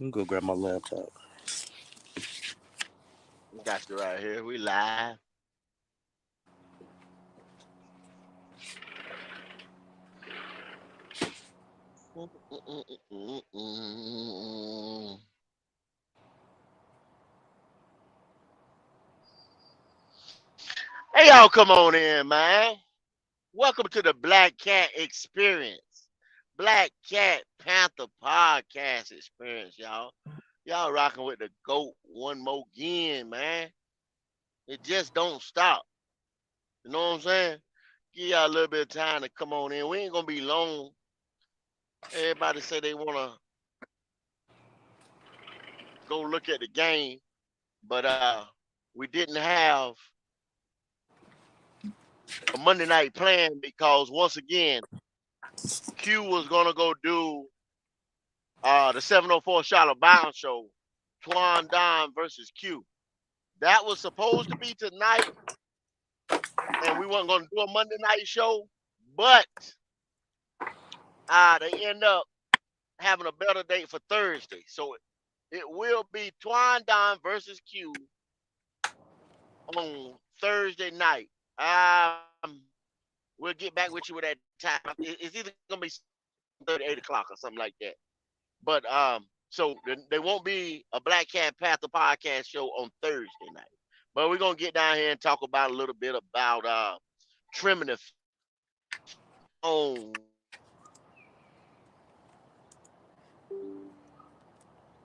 me go grab my laptop. Got you right here. We live. Hey, y'all, come on in, man. Welcome to the Black Cat Experience. Black Cat Panther Podcast Experience, y'all. Y'all rocking with the GOAT one more again, man. It just don't stop. You know what I'm saying? Give y'all a little bit of time to come on in. We ain't gonna be long. Everybody say they wanna go look at the game, but we didn't have a Monday night plan because once again, Q was gonna go do the 704 Charlotte Bound show, Twan Don versus Q. That was supposed to be tonight, and we weren't gonna do a Monday night show, but they end up having a better date for Thursday. So it will be Twan Don versus Q on Thursday night. We'll get back with you with that time. It's either gonna be 8 o'clock or something like that. But so there won't be a Black Cat Panther podcast show on Thursday night. But we're gonna get down here and talk about a little bit about trimming the phone.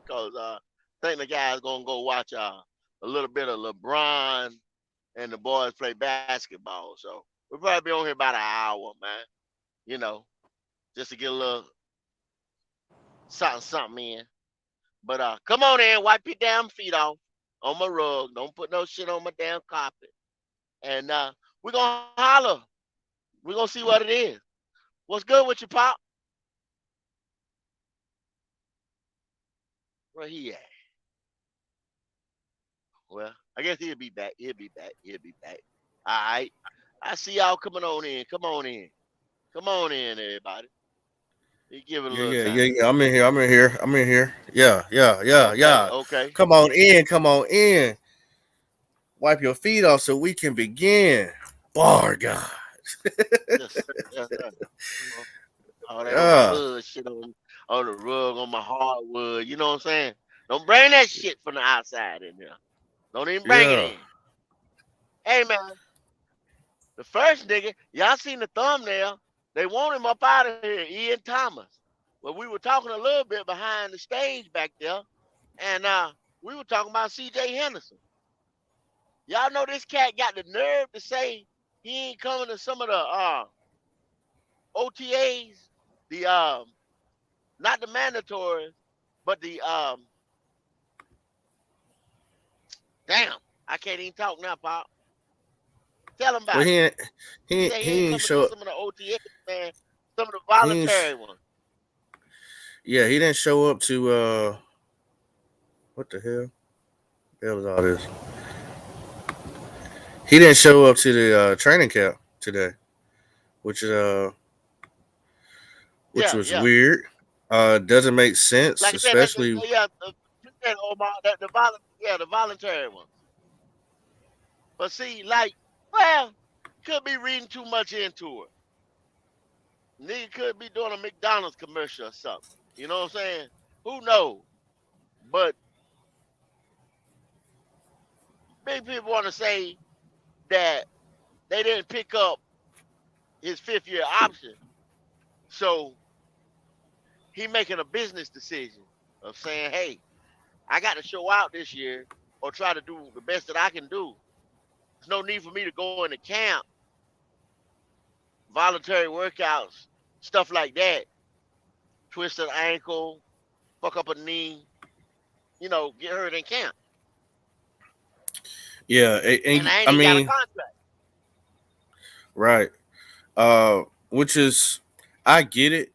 Because I think the guys gonna go watch a little bit of LeBron and the boys play basketball. So we'll probably be on here about an hour, man. You know, just to get a little something in. But come on in, wipe your damn feet off on my rug. Don't put no shit on my damn carpet. And we're gonna holler. We're gonna see what it is. What's good with you, Pop? Where he at? Well, I guess he'll be back. He'll be back. All right. I see y'all coming on in. Come on in. Come on in, everybody. You give it a little time. Yeah. I'm in here. Yeah. Okay. Come on in. Wipe your feet off so we can begin. Bar God. Yes, yes, sir. All that Yeah. hood shit on the rug, on my hardwood. You know what I'm saying? Don't bring that shit from the outside in here. Don't even bring it Yeah. in. Hey, man. The first nigga, y'all seen the thumbnail. They want him up out of here, Ian Thomas. But we were talking a little bit behind the stage back there, and we were talking about C.J. Henderson. Y'all know this cat got the nerve to say he ain't coming to some of the OTAs, the not the mandatory, but the damn, I can't even talk now, Pop. Tell him Well, about it. He said he ain't ain't coming show to some of the OTAs, man. Some of the he ain't, voluntary ones. yeah, he didn't show up to what the hell? The hell was all this? He didn't show up to the training camp today, which is which Yeah, was yeah. weird. Doesn't make sense, Like I said, especially yeah, the voluntary ones. But see, like, well, could be reading too much into it. Nigga could be doing a McDonald's commercial or something. You know what I'm saying? Who knows? But big people want to say that they didn't pick up his 5th-year option. So he making a business decision of saying, hey, I got to show out this year or try to do the best that I can do. There's no need for me to go into camp, voluntary workouts, stuff like that. Twist an ankle, fuck up a knee, get hurt in camp. yeah. And I ain't I even got a mean, contract. right. Which is I get it.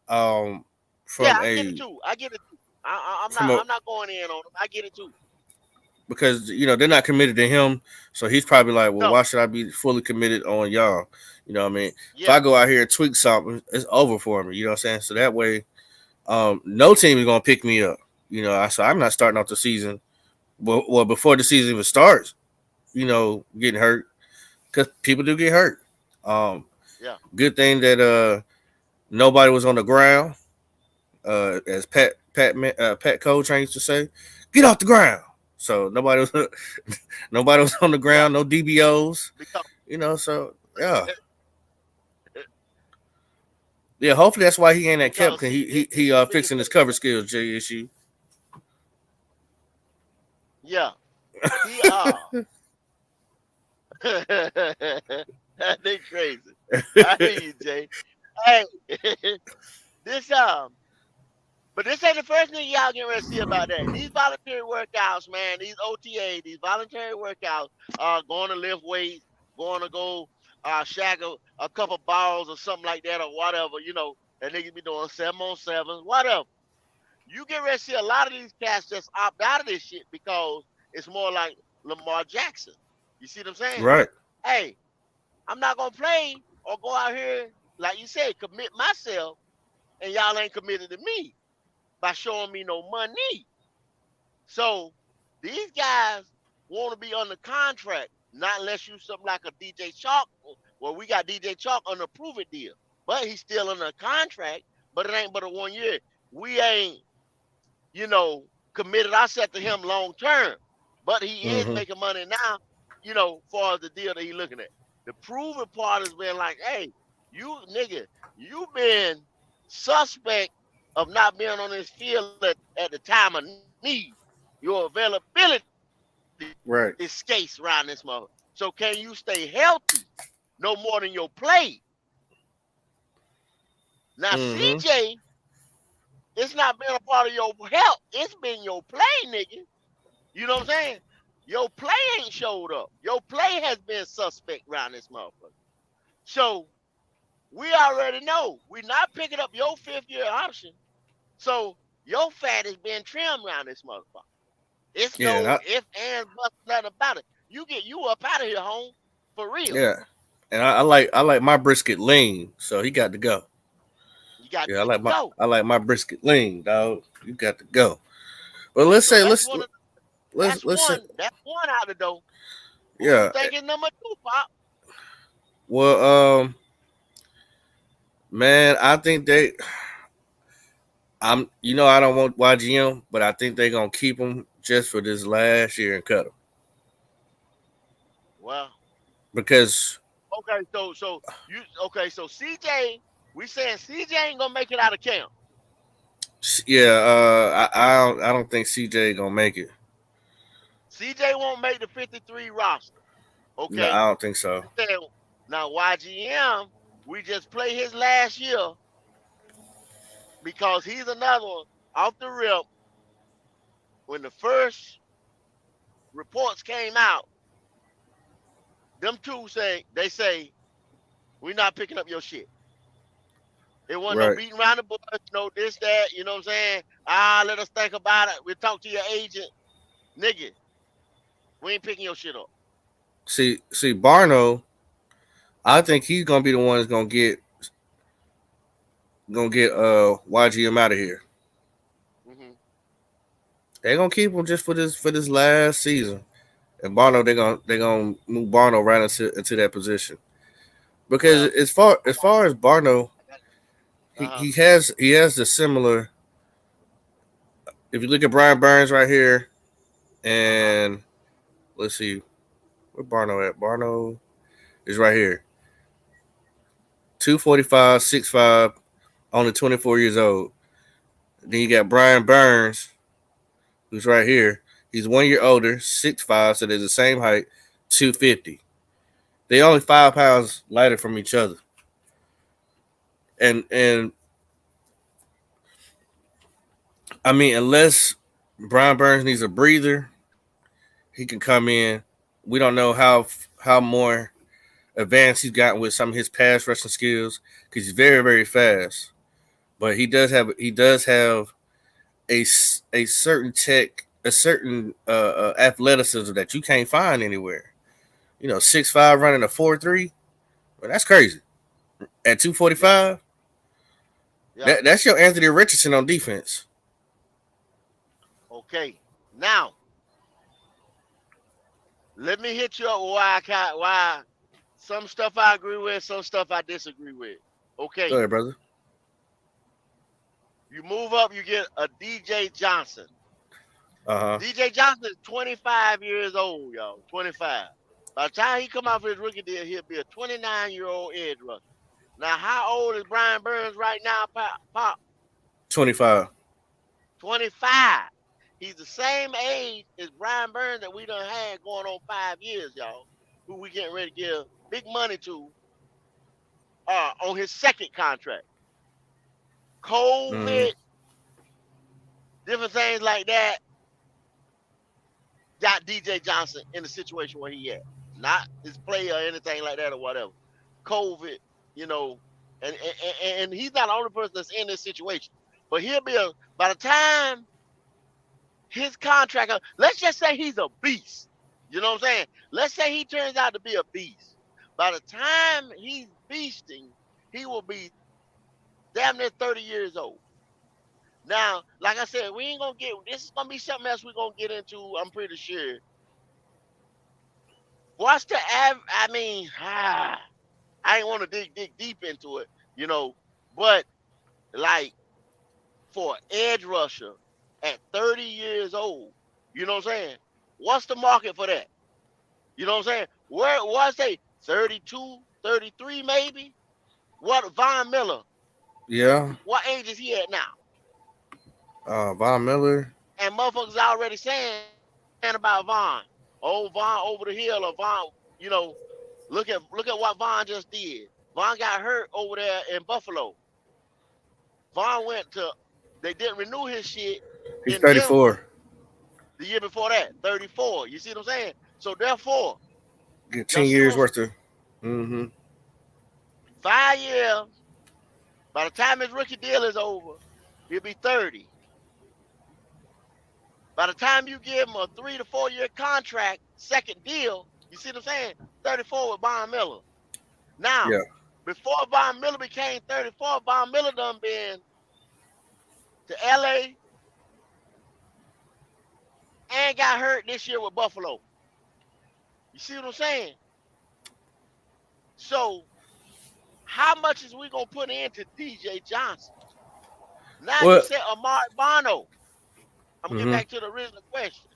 Yeah, From I get it a too. I get it too. I'm from not a I'm not going in on him. I get it too. because they're not committed to him, so he's probably like, well, why No. should I be fully committed on y'all? You know what I mean? If I Yeah. go out here and tweak something, it's over for me. You know what I'm saying? So that way, no team is gonna pick me up. So I'm not starting off the season. Well, before the season even starts, getting hurt because people do get hurt. Um, Yeah. Good thing that nobody was on the ground. As Pat Coltrane used to say, get off the ground. So nobody was nobody was on the Yeah. ground. No DBOs. Because So yeah. Yeah, hopefully that's why he ain't at Kep, because because see he this nigga fixing his say cover skills, JSU. yeah he they crazy. I hear you, Jay. Hey, this but this ain't the first thing y'all getting ready to see about that. These voluntary workouts, man, these OTA, these voluntary workouts, going to lift weights, going to go shag a couple balls or something like that or whatever, and niggas be doing 7-on-7s, whatever. You get ready to see a lot of these cats just opt out of this shit because it's more like Lamar Jackson. You see what I'm saying? Right. Hey, I'm not gonna play or go out here, like you said, commit myself, and y'all ain't committed to me by showing me no money. So these guys want to be under contract, not unless you something like a DJ Chalk. Well, we got DJ Chalk on a prove it deal, but he's still under contract. But it ain't but a 1 year. We ain't, you know, committed ourselves to him long term. But he is Mm-hmm. making money now, far as the deal that he's looking at. The proven part has been like, hey, you nigga, you been suspect of not being on this field at the time of need. Your availability is Right. scarce around this mother. So can you stay healthy no more than your play? Now Mm-hmm. CJ, it's not been a part of your health. It's been your play, nigga. You know what I'm saying? Your play ain't showed up. Your play has been suspect around this motherfucker. So we already know we're not picking up your 5th year option. So your fat is being trimmed around this motherfucker. It's Yeah. no if, and, but, nothing about it. You get you up out of here, home, for real. Yeah. And I like my brisket lean, so he got to go. You got Yeah, to go. I like my brisket lean, dog. You got to go. But let's So say that's let's one of let's say that's one out the door. Who you yeah. think is number two, Pop? Well, man, I think I don't want YGM, but I think they're gonna keep him just for this last year and cut him Well, because okay, so CJ, we saying CJ ain't gonna make it out of camp. yeah, I don't think CJ gonna make it. CJ won't make the 53 roster. No, Okay. I don't think so. We saying now YGM, we just play his last year because he's another one off the rip. When the first reports came out, them two say we're not picking up your shit. It wasn't no Right. beating around the bush, no this, that, you know what I'm saying? Let us think about it. We'll talk to your agent. Nigga, we ain't picking your shit up. See, Barno. I think he's gonna be the one that's gonna get YGM out of here. Hmm. They're gonna keep him just for this last season. And Barno, they're gonna move Barno right into that position. Because Well, as far as Barno, uh-huh. he has the similar. If you look at Brian Burns right here, Uh-huh. and let's see where Barno at. Barno is right here. 245, 6'5", only 24 years old. Then you got Brian Burns, who's right here. He's 1 year older, 6'5", so they're the same height, 250. They only 5 pounds lighter from each other. And I mean, unless Brian Burns needs a breather, he can come in. We don't know how more advanced he's gotten with some of his pass rushing skills because he's very very fast. But he does have a certain tech, a certain athleticism that you can't find anywhere. 6'5" running a 4.3. Well, that's crazy. At two forty Yeah. five, Yeah. that's your Anthony Richardson on defense. Okay. Now, let me hit you up why some stuff I agree with, some stuff I disagree with. Go Okay. ahead, brother. You move up, you get a DJ Johnson. Uh-huh. DJ Johnson is 25 years old, y'all. 25. By the time he come out for his rookie deal, he'll be a 29-year-old edge rusher. Now, how old is Brian Burns right now, Pop? 25. 25. He's the same age as Brian Burns that we done had going on 5 years, y'all, who we getting ready to give big money to on his second contract. Mm-hmm. COVID, different things like that, got DJ Johnson in the situation where he at. Not his play or anything like that or whatever. COVID, you know, and he's not the only person that's in this situation. But he'll be by the time his contract, let's just say he's a beast. You know what I'm saying? Let's say he turns out to be a beast. By the time he's beasting, he will be damn near 30 years old. Now, like I said, we ain't gonna get this is gonna be something else we're gonna get into, I'm pretty sure. What's the I mean, I ain't want to dig deep into it, you know, but like for an edge rusher at 30 years old, you know what I'm saying? What's the market for that? You know what I'm saying? Where was they? 32, 33 maybe? What Von Miller? Yeah. What age is he at now? Von Miller. And motherfuckers already saying about Von. Oh, Von over the hill or Von, you know, look at what Von just did. Von got hurt over there in Buffalo. Von went to they didn't renew his shit He's in Denver 34. the year before that, 34. You see what I'm saying? So therefore, Get y'all 10 see years what worth of. Mm-hmm. 5 years, by the time his rookie deal is over, he'll be 30. By the time you give him a 3 to 4 year contract, second deal, you see what I'm saying? 34 with Von Miller. Now, Yeah. before Von Miller became 34, Von Miller done been to LA and got hurt this year with Buffalo. You see what I'm saying? So, how much is we gonna put into DJ Johnson? Now you What? said Amari Bono. I'm gonna get Mm-hmm. back to the original question.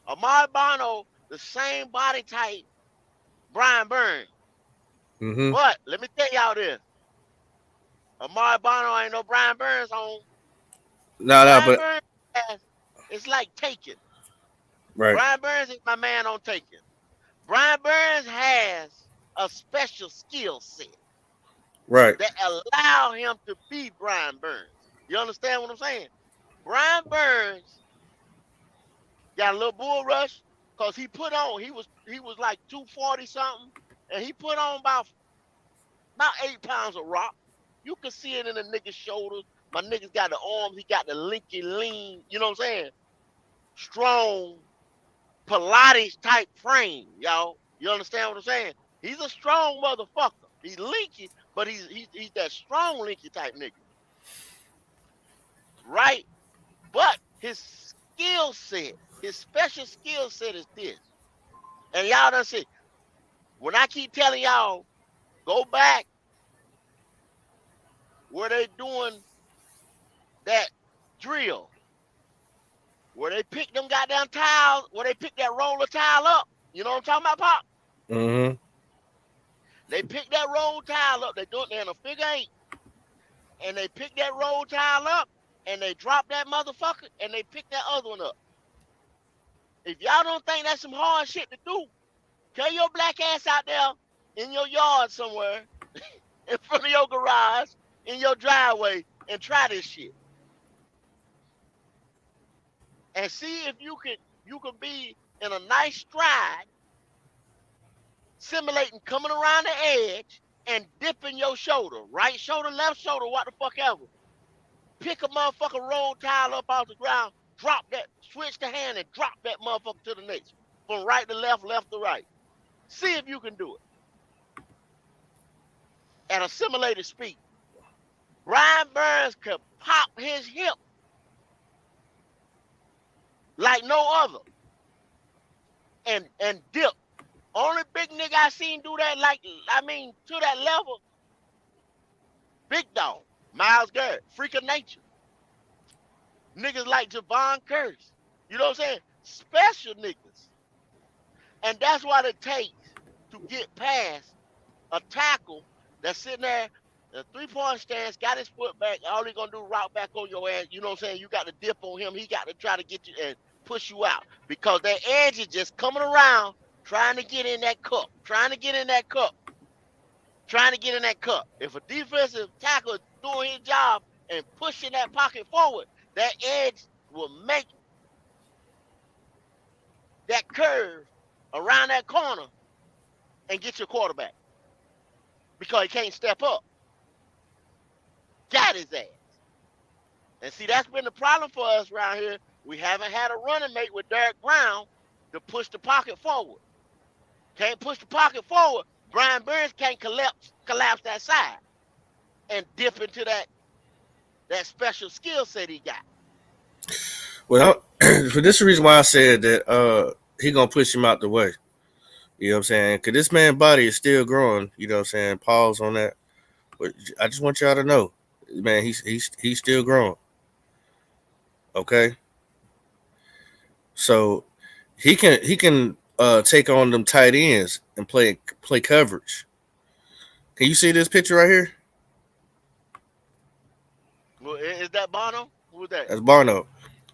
Amari Bono, the same body type, Brian Burns. Mm-hmm. But let me tell y'all this. Amari Bono ain't no Brian Burns on. No, Brian but Burns it's like Taken. right, Brian Burns is my man on Taken. Brian Burns has a special skill set right. that allow him to be Brian Burns. You understand what I'm saying? Brian Burns got a little bull rush because he was like 240 something, and he put on about 8 pounds of rock. You can see it in the nigga's shoulders. My niggas got the arms, he got the linky lean, you know what I'm saying? Strong Pilates type frame, y'all. You understand what I'm saying? He's a strong motherfucker. He's linky, but he's that strong linky type nigga. Right? But his skill set, his special skill set is this. And y'all done see, when I keep telling y'all, go back where they doing that drill, where they pick them goddamn tiles, where they pick that roller tile up. You know what I'm talking about, Pop? Mm-hmm. They pick that roll tile up. They do it in a figure eight. And they pick that roll tile up and they drop that motherfucker and they pick that other one up. If y'all don't think that's some hard shit to do, tell your black ass out there in your yard somewhere, in front of your garage, in your driveway, and try this shit. And see if you can be in a nice stride, simulating coming around the edge and dipping your shoulder, right shoulder, left shoulder, what the fuck ever. Pick a motherfucker roll tile up off the ground, drop that, switch the hand and drop that motherfucker to the next. From right to left, left to right. See if you can do it. At a simulated speed. Brian Burns could pop his hip like no other. And dip. Only big nigga I seen do that, to that level, big dog. Myles Garrett, freak of nature. Niggas like Javon Curse. You know what I'm saying? Special niggas. And that's what it takes to get past a tackle that's sitting there, a 3-point stance, got his foot back, all he gonna do route back on your ass. You know what I'm saying? You got to dip on him. He got to try to get you and push you out because that edge is just coming around, trying to get in that cup, trying to get in that cup. If a defensive tackle is doing his job and pushing that pocket forward, that edge will make that curve around that corner and get your quarterback because he can't step up. Got his ass. And see, that's been the problem for us around here. We haven't had a running mate with Derek Brown to push the pocket forward. Can't push the pocket forward. Brian Burns can't collapse that side and dip into that special skill set he got. Well, for this reason why I said that he gonna push him out the way. You know what I'm saying? Because this man's body is still growing. You know what I'm saying? Pause on that. But I just want y'all to know, man, he's still growing. Okay? So he can take on them tight ends and play coverage. Can you see this picture right here? Well, is that Bono? Who's that? That's Barno.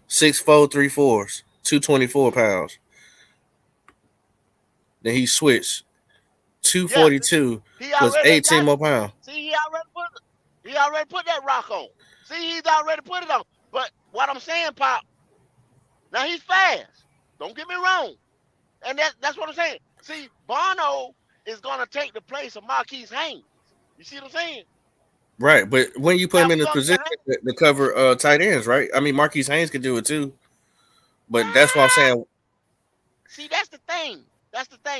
6'4", 3/4, 224 pounds. Then he switched 242 plus 18 more pounds. See, he already put that rock on. See, he's already put it on. But what I'm saying, Pop, now he's fast. Don't get me wrong. And that's what I'm saying. See, Bono is going to take the place of Marquise Haynes. You see what I'm saying? Right, but when you put him in the position to cover tight ends, right? I mean, Marquise Haynes can do it too. But that's what I'm saying. See, that's the thing.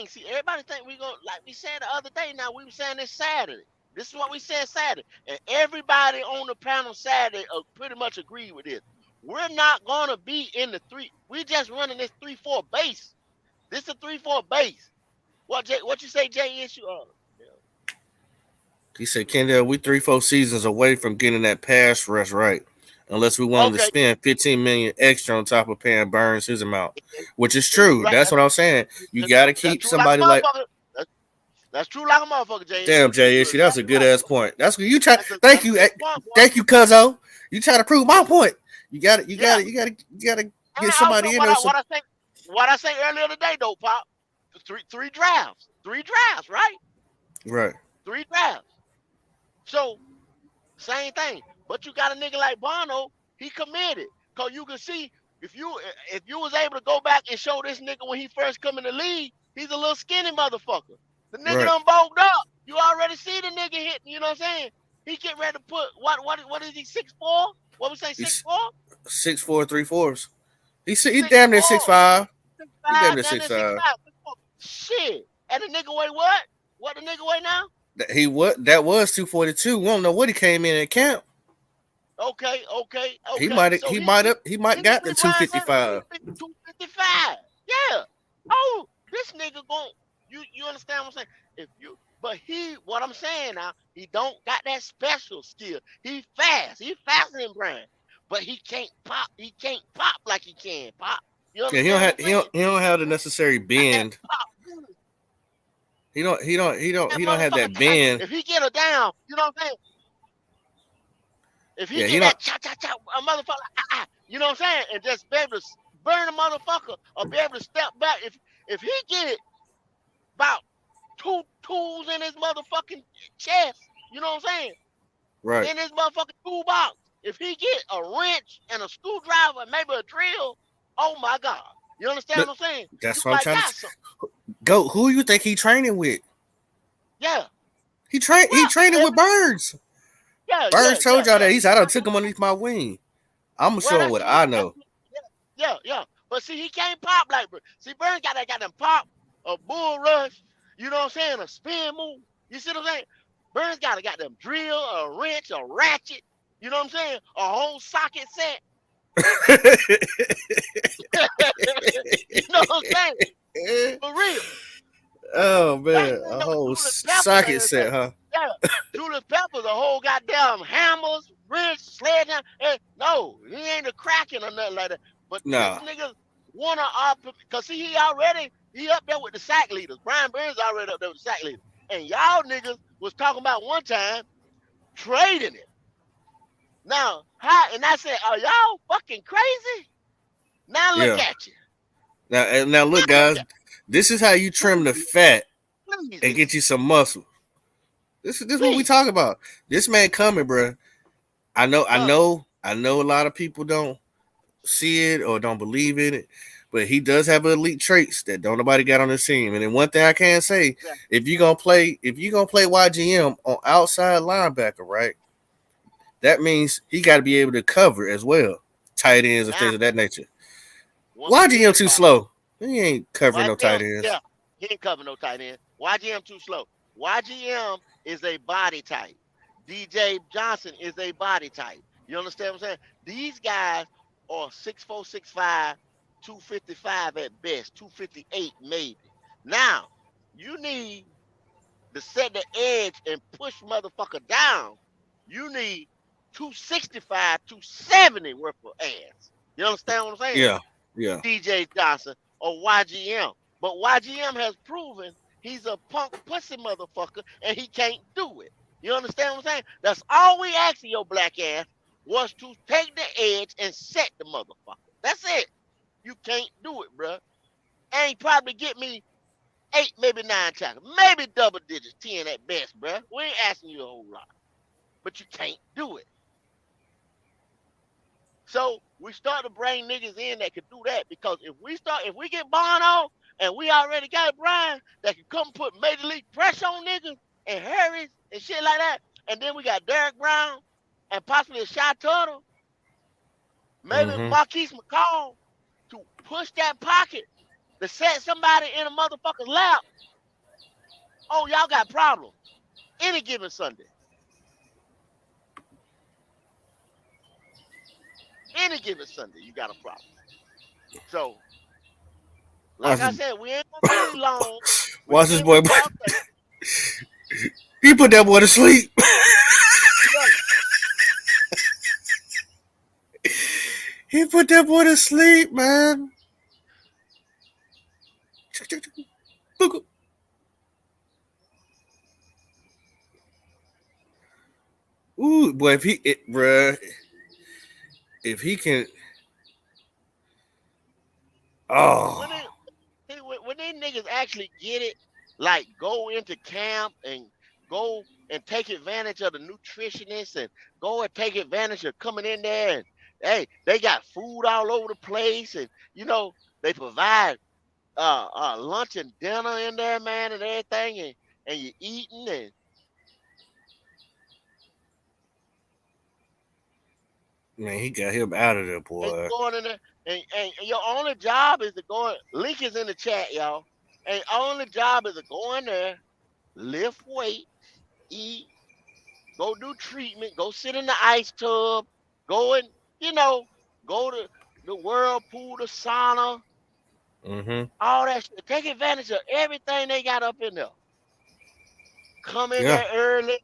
See, everybody think we go like we said the other day. Now we were saying this Saturday. This is what we said Saturday, and everybody on the panel Saturday pretty much agreed with this. We're not gonna be in the 3. We just running this 3-4 base. This is a 3-4 base. What you say, Jay? Issue? He said, Kendall, we 3-4 seasons away from getting that pass rush right, unless we wanted to spend $15 million extra on top of paying Burns his amount, which is true. Right. That's what I'm saying. You got to keep somebody like. That's true like a motherfucker, Jay. Damn, Jay, that's a good ass point. That's what you try. Thank you, Cuzzo. You try to prove my point. You got to get somebody in there. What I say earlier today, though, Pop. Three drafts, right? Right. 3 drafts. So, same thing. But you got a nigga like Bono, he committed. Because you can see, if you was able to go back and show this nigga when he first come in the league, he's a little skinny motherfucker. The nigga done bulked up. You already see the nigga hitting, you know what I'm saying? He get ready to put, what is he, 6'4"? What we say, 6'4"? 6'4", 3/4. He damn near 6'5". He damn near 6'5". Shit. And the nigga weigh what? What the nigga weigh now? That was 242. We don't know what he came in at camp. Okay. He might got the 255. 255. Yeah. Oh, this nigga gon' you understand what I'm saying? What I'm saying now, he don't got that special skill. He fast. He faster than Brian. But he can't pop. He can't pop like he can pop. You understand he don't have the necessary bend. He don't have that bend. If he get her down, you know what I'm saying? If he get that cha-cha-cha, a motherfucker, you know what I'm saying? And just be able to burn a motherfucker or be able to step back. If he get it about 2 tools in his motherfucking chest, you know what I'm saying? Right. In his motherfucking toolbox. If he get a wrench and a screwdriver and maybe a drill, oh my God. You understand what I'm saying? That's what I'm trying to say. Go. Who you think he training with? Yeah. He training with Burns. Yeah. Burns told y'all that. He said, I done took him underneath my wing. I'm gonna show him what I know. Yeah. But see, he can't pop like Burns. See, Burns got them pop, a bull rush, you know what I'm saying, a spin move. You see what I'm saying? Burns got them drill, a wrench, a ratchet, you know what I'm saying? A whole socket set. socket set, huh? Yeah, Julius Peppers a whole goddamn hammers, wrench, sledgehammer. No, he ain't a cracking or nothing like that. But these Nah. niggas wanna cause see he up there with the sack leaders. Brian Burns already up there with the sack leaders. And y'all niggas was talking about one time trading him. Now, and I said, are y'all fucking crazy? Now look Yeah. at you. Now look, guys. This is how you trim the fat and get you some muscle. This is what we talk about. This man coming, bro. I know a lot of people don't see it or don't believe in it, but he does have elite traits that don't nobody got on the team. And then one thing I can say, if you're gonna play YGM on outside linebacker, right? That means he got to be able to cover as well, tight ends and things of that nature. YGM too slow. He ain't covering no tight ends. Yeah, he ain't covering no tight ends. YGM too slow. YGM is a body type. DJ Johnson is a body type. You understand what I'm saying? These guys are 6'4", 6'5", 255 at best, 258 maybe. Now, you need to set the edge and push motherfucker down. You need 265, 270 worth of ass. You understand what I'm saying? Yeah. DJ Johnson or YGM. But YGM has proven he's a punk pussy motherfucker and he can't do it. You understand what I'm saying? That's all we asking your black ass was to take the edge and set the motherfucker. That's it. You can't do it, bro. And probably get me 8, maybe 9 tackles. Maybe double digits, 10 at best, bro. We ain't asking you a whole lot. But you can't do it. So we start to bring niggas in that can do that because if we get Bono and we already got Brian that can come put major league pressure on niggas and Harris and shit like that, and then we got Derek Brown and possibly a Shy Tuttle, maybe Marquise McCall to push that pocket to set somebody in a motherfucker's lap. Oh, y'all got problems any given Sunday. Any given Sunday, you got a problem. So, like I said, we ain't gonna be long. Watch this boy. He put that boy to sleep. He put that boy to sleep, man. Ooh, boy, if he can, when these niggas actually get it, like go into camp and go and take advantage of the nutritionists and go and take advantage of coming in there and hey, they got food all over the place and they provide lunch and dinner in there, man, and everything, and you eating and man, he got him out of there, boy. And going in there, and your only job is to go. Link is in the chat, y'all. And only job is to go in there, lift weights, eat, go do treatment, go sit in the ice tub, go and go to the whirlpool, the sauna, all that shit. Take advantage of everything they got up in there. Come in there early,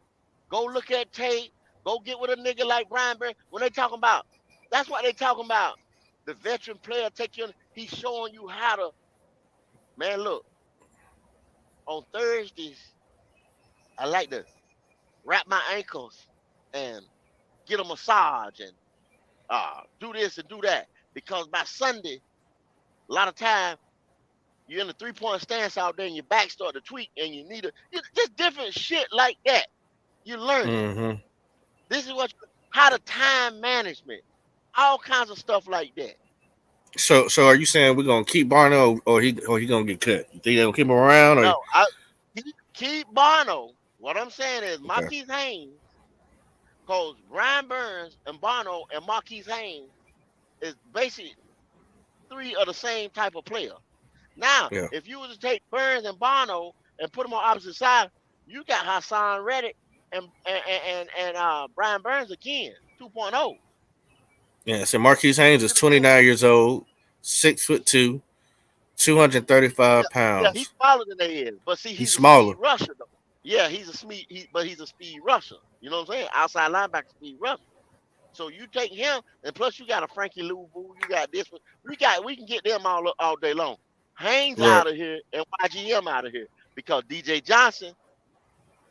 go look at tape. Go get with a nigga like Brian Burns. When they talking about, that's what they talking about. The veteran player take you. He's showing you how to. Man, look. On Thursdays, I like to wrap my ankles and get a massage and do this and do that because by Sunday, a lot of time you're in the 3-point stance out there and your back start to tweak and you need just different shit like that. You learn. This is how to time management, all kinds of stuff like that. So are you saying we're gonna keep Barno or he gonna get cut? You think they're gonna keep him around? Or? No, keep Barno. What I'm saying is Marquise Haynes, because Brian Burns and Barno and Marquise Haynes is basically 3 of the same type of player. Now, if you were to take Burns and Barno and put them on opposite sides, you got Hassan Reddick and Brian Burns again, 2.0. Yeah, so Marquise Haynes is 29 years old, 6'2", 235 pounds. Yeah, he's smaller than they is, but see, he's smaller. a rusher though. Yeah, he's a speed, but he's a speed rusher. You know what I'm saying? Outside linebacker, speed rusher. So you take him, and plus you got a Frankie Louvu, you got this one. We can get them all day long. Haynes Right, out of here and YGM out of here because DJ Johnson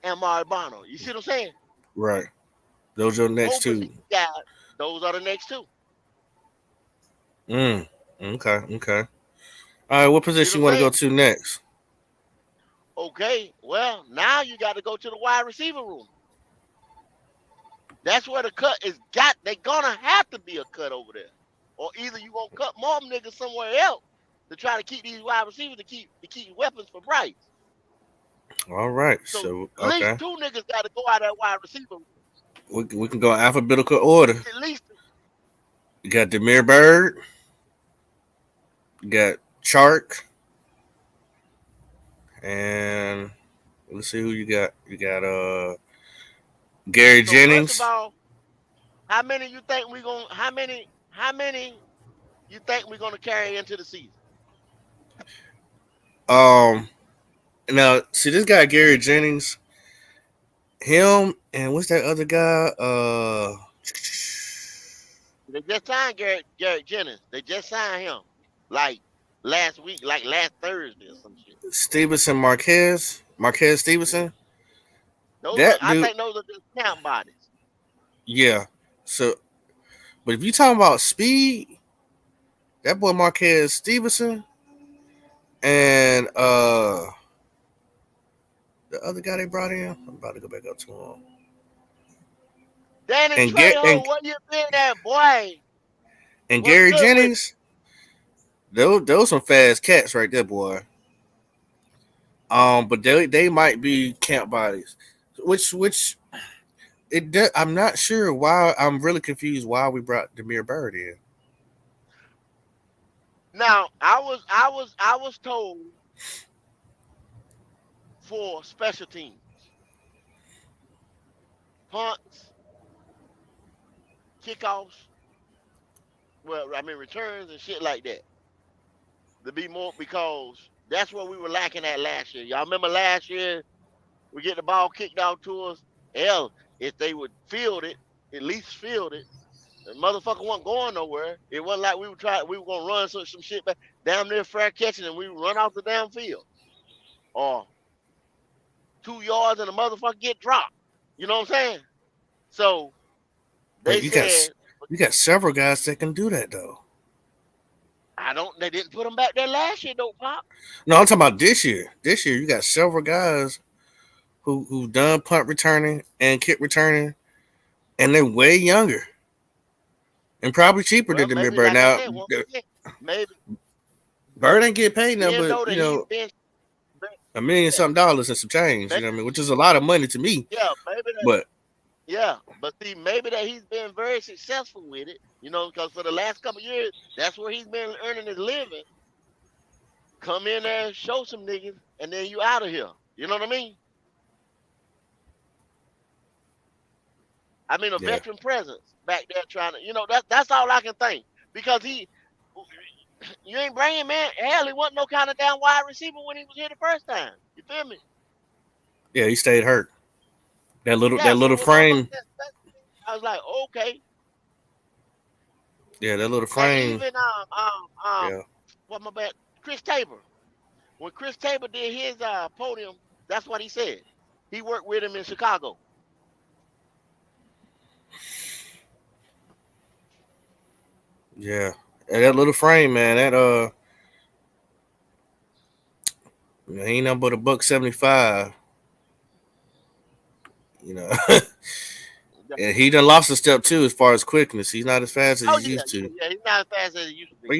and Maribano. You see what I'm saying? right. Those are your next Both of two. these guys, those are the next two. Mm. Okay, okay. All right, what See what position I'm you want to go saying? to next? Okay, well, now you got to go to the wide receiver room. That's where the cut is got. They're gonna have to be a cut over there. Or either you gonna cut more niggas somewhere else to try to keep these wide receivers to keep weapons for Bryce. All right, So so at least okay, two niggas got to go out of that wide receiver room. we can go alphabetical order. At least You got Demir Bird, you got Chark, and let's see who you got. You got Gary so first of Jennings. all, how many you think we gonna how many you think we're gonna carry into the season? Um, now see this guy Gary Jennings, him and what's that other guy? They just signed Garrett Jennings. They just signed him like last week, like last Thursday or some shit. Stevenson Marquez Mhm. Stevenson. Those are That I dude, think those are just camp bodies. yeah. So, but if you talking about speed, that boy Marquez Stevenson and the other guy they brought in, I'm about to go back up to him. Danny And get Trejo, what you been at, boy? and What's Gary good with it? Jennings, those some fast cats right there, boy. But they might be camp bodies, which I'm not sure why. I'm really confused why we brought Demir Bird in. Now, I was told for special teams, punts, kickoffs, well, I mean returns and shit like that. To be more because that's what we were lacking at last year. Y'all remember last year we get the ball kicked out to us. Hell, if they would field it, at least field it. The motherfucker wasn't going nowhere. It wasn't like we were gonna run some shit back damn near fair catching and we would run off the damn field. Or 2 yards and the motherfucker get dropped. You know what I'm saying? So But they said, you got several guys that can do that though. they didn't put them back there last year, though, Pop. No, I'm talking about this year. This year you got several guys who've done punt returning and kick returning, and they're way younger and probably cheaper Well, than Demir maybe, Bird. like I Now said, once again, maybe Bird ain't get paid now, even but though that he's been, $1 million yeah, something dollars and some change. You maybe, know what I mean? Which is a lot of money to me. yeah, maybe that, But yeah, but see, maybe that he's been very successful with it, because for the last couple of years, that's where he's been earning his living. Come in there, show some niggas, and then you out of here. You know what I mean? I mean, a yeah, veteran presence back there trying to, that's all I can think. Because you ain't bringing, man. Hell, he wasn't no kind of damn wide receiver when he was here the first time. You feel me? yeah, he stayed hurt. Yeah, That so little whatever. frame. I was like, okay. Yeah, that little And frame. even Yeah, what my bad, Chris Tabor. When Chris Tabor did his podium, that's what he said. He worked with him in Chicago. yeah, and that little frame, man. That he ain't nothing but a $175. You know, Yeah. and he done lost a step too as far as quickness. He's not as fast as Oh he yeah, used yeah, to. yeah. He's not as fast as he used to But be.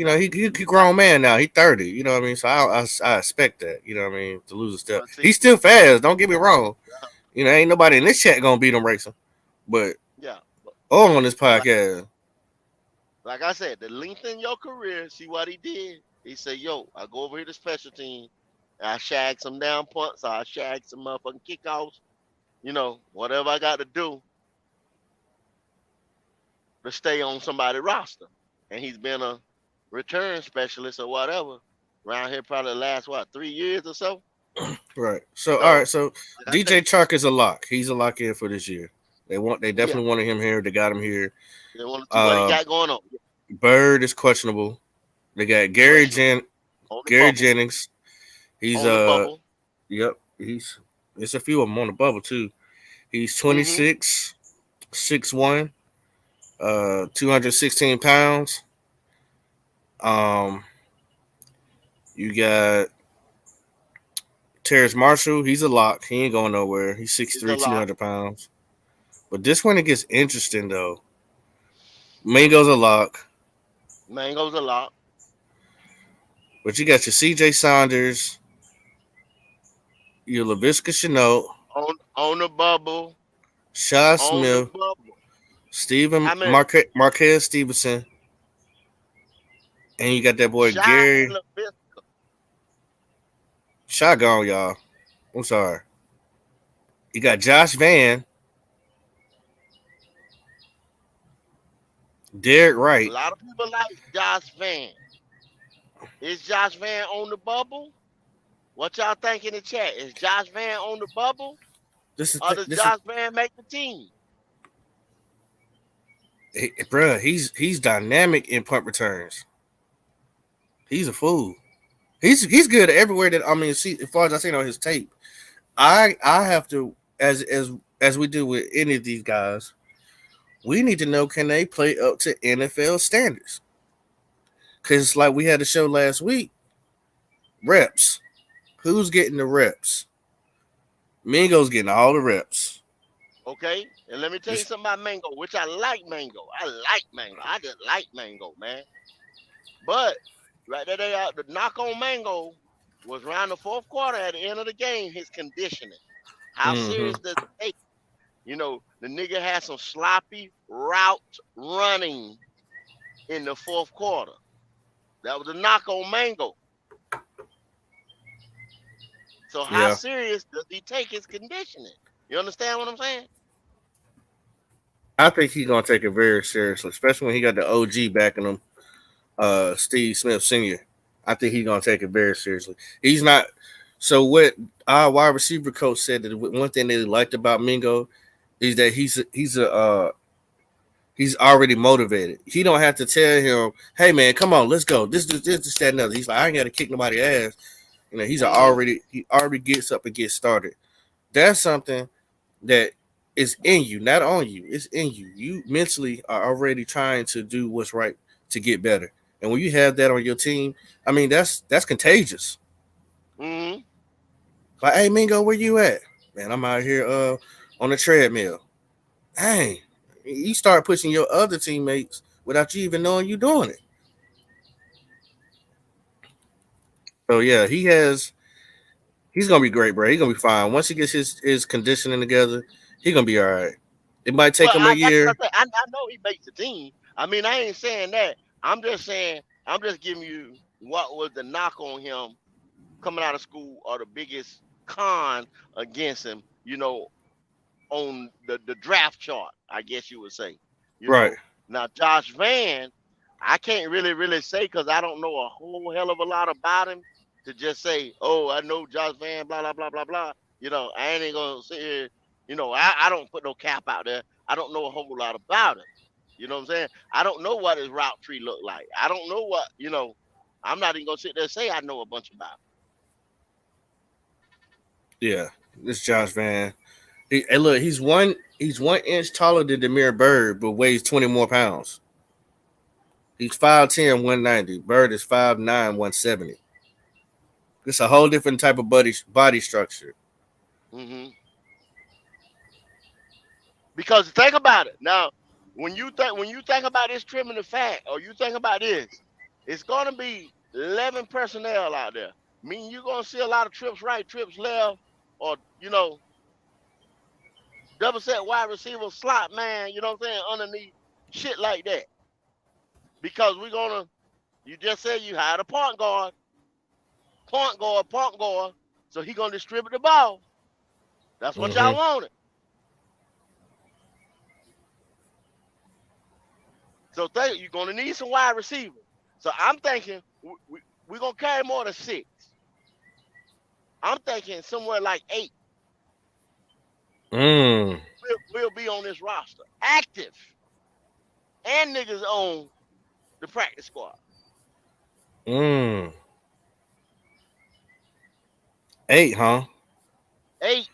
he grown man now. He 30. You know what I mean? So I expect that. You know what I mean? To lose a step. But see, He's still fast. Don't get me wrong. You know, ain't nobody in this chat gonna beat him racing. But yeah. But, all on this but like podcast, like I said, the length in your career. See what he did? He said, "Yo, I go over here to special team. I shag some down punts. I shag some motherfucking kickoffs. Whatever I got to do to stay on somebody's roster." And he's been a return specialist or whatever around here probably the last 3 years or so. Right. So all right. So, So like I DJ say, Chark is a lock. He's a lock in for this year. They yeah, definitely wanted him here. They got him here. they want to see what he Uh, got going on. Yeah, Bird is questionable. They got questionable on the Gary bubble, Jennings. He's on the bubble. yep. He's There's a few of them on the bubble too. He's Mm-hmm. 26, 6'1", 216 pounds. Um, you got Terrace Marshall. He's a lock. He ain't going nowhere. He's He's a 6'3", lot. 200 pounds. But this one it gets interesting though. Mingo's a lock, Mango's a lot but you got your C.J. Saunders, your Laviska Chenault, on the bubble, Shaw on the Smith, bubble. Stephen How many? Marquez Stevenson, and you got that boy Shy and Gary LaVista. Shotgun, y'all. I'm sorry. You got Josh Van, Derek A Wright. lot of people like Josh Van. Is Josh Van on the bubble? What y'all think in the chat? Is Josh Van on the bubble? Or does This is, Josh Van make the team? bruh. He's dynamic in punt returns. He's a fool. He's good everywhere that I mean. See, as far as I seen on his tape, I have to as we do with any of these guys. We need to know, can they play up to NFL standards? Because like we had a show last week, reps. Who's getting the reps? Mingo's getting all the reps. Okay? And let me tell you This, something about Mango, which I like Mango. I like Mango. I just like Mango, man. But right there, the knock on Mango was around the fourth quarter at the end of the game, his conditioning. How mm-hmm. serious does it take? You know, the nigga had some sloppy route running in the fourth quarter. That was a knock on Mango. So how Yeah, serious does he take his conditioning? You understand what I'm saying? I think he's gonna take it very seriously, especially when he got the OG backing him, Steve Smith Senior. I think he's gonna take it very seriously. He's not. So what our wide receiver coach said that one thing that he liked about Mingo is that he's already motivated. He don't have to tell him, "Hey man, come on, let's go." This, that, and other. He's like, I ain't got to kick nobody ass. You know, Mm-hmm. he already gets up and gets started. That's something that is in you, not on you. It's in you. You mentally are already trying to do what's right to get better. And when you have that on your team, I mean, that's contagious. Mm-hmm. Like, hey Mingo, where you at? Man, I'm out here on the treadmill. Dang, you start pushing your other teammates without you even knowing you're doing it. So yeah, he's gonna be great, bro. He's gonna be fine. Once he gets his conditioning together, he's gonna be all right. It might take Well, him a that's what year. I say. I know he makes the team. I mean, I ain't saying that. I'm just saying, I'm just giving you what was the knock on him coming out of school or the biggest con against him, on the draft chart, I guess you would say. You Right. know, now Josh Van, I can't really say because I don't know a whole hell of a lot about him to just say, oh, I know Josh Van, blah blah blah blah blah. I ain't gonna sit here. I don't put no cap out there. I don't know a whole lot about him. You know what I'm saying? I don't know what his route tree looked like. I don't know what. I'm not even gonna sit there and say I know a bunch about Yeah. This Josh Van. Hey, look, he's 1 inch taller than Demir Bird, but weighs 20 more pounds. He's 5'10", 190. Bird is 5'9", 170. It's a whole different type of body structure. him. Because think about it now. When you think about this trimming the fat, or you think about this, it's gonna be 11 personnel out there. Meaning you're gonna see a lot of trips right, trips left, or double set wide receiver slot man. You know what I'm saying, underneath shit like that. Because we're gonna. You just said you had a point guard. So he gonna distribute the ball. That's what Mm-hmm. y'all wanted. So you're gonna need some wide receivers. So I'm thinking we're gonna carry more than six. I'm thinking somewhere like 8 Mm. will be on this roster, active, and niggas on the practice squad. Mm. 8, huh? 8.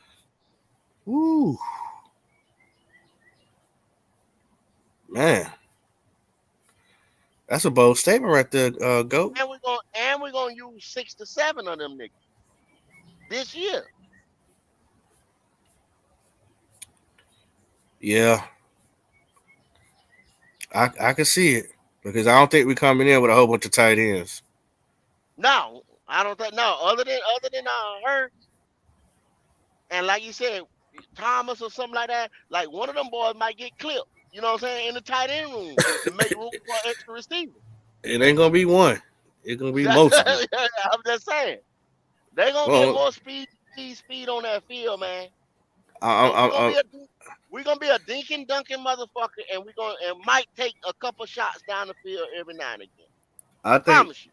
Woo. Man. That's a bold statement right there, Go. And we're gonna use 6 to 7 of them niggas this year. Yeah. I can see it. Because I don't think we're coming in with a whole bunch of tight ends. No, I don't think no. Other than her, and like you said, Thomas or something like that, like one of them boys might get clipped. You know what I'm saying? In the tight end room to make room for extra receiver. It ain't gonna be one. It's gonna be most of them. I'm just saying. They're gonna get Well, more speed on that field, man. I, And I, I, we're gonna be a dinking dunking motherfucker, and might take a couple shots down the field every now and again. I think Promise you.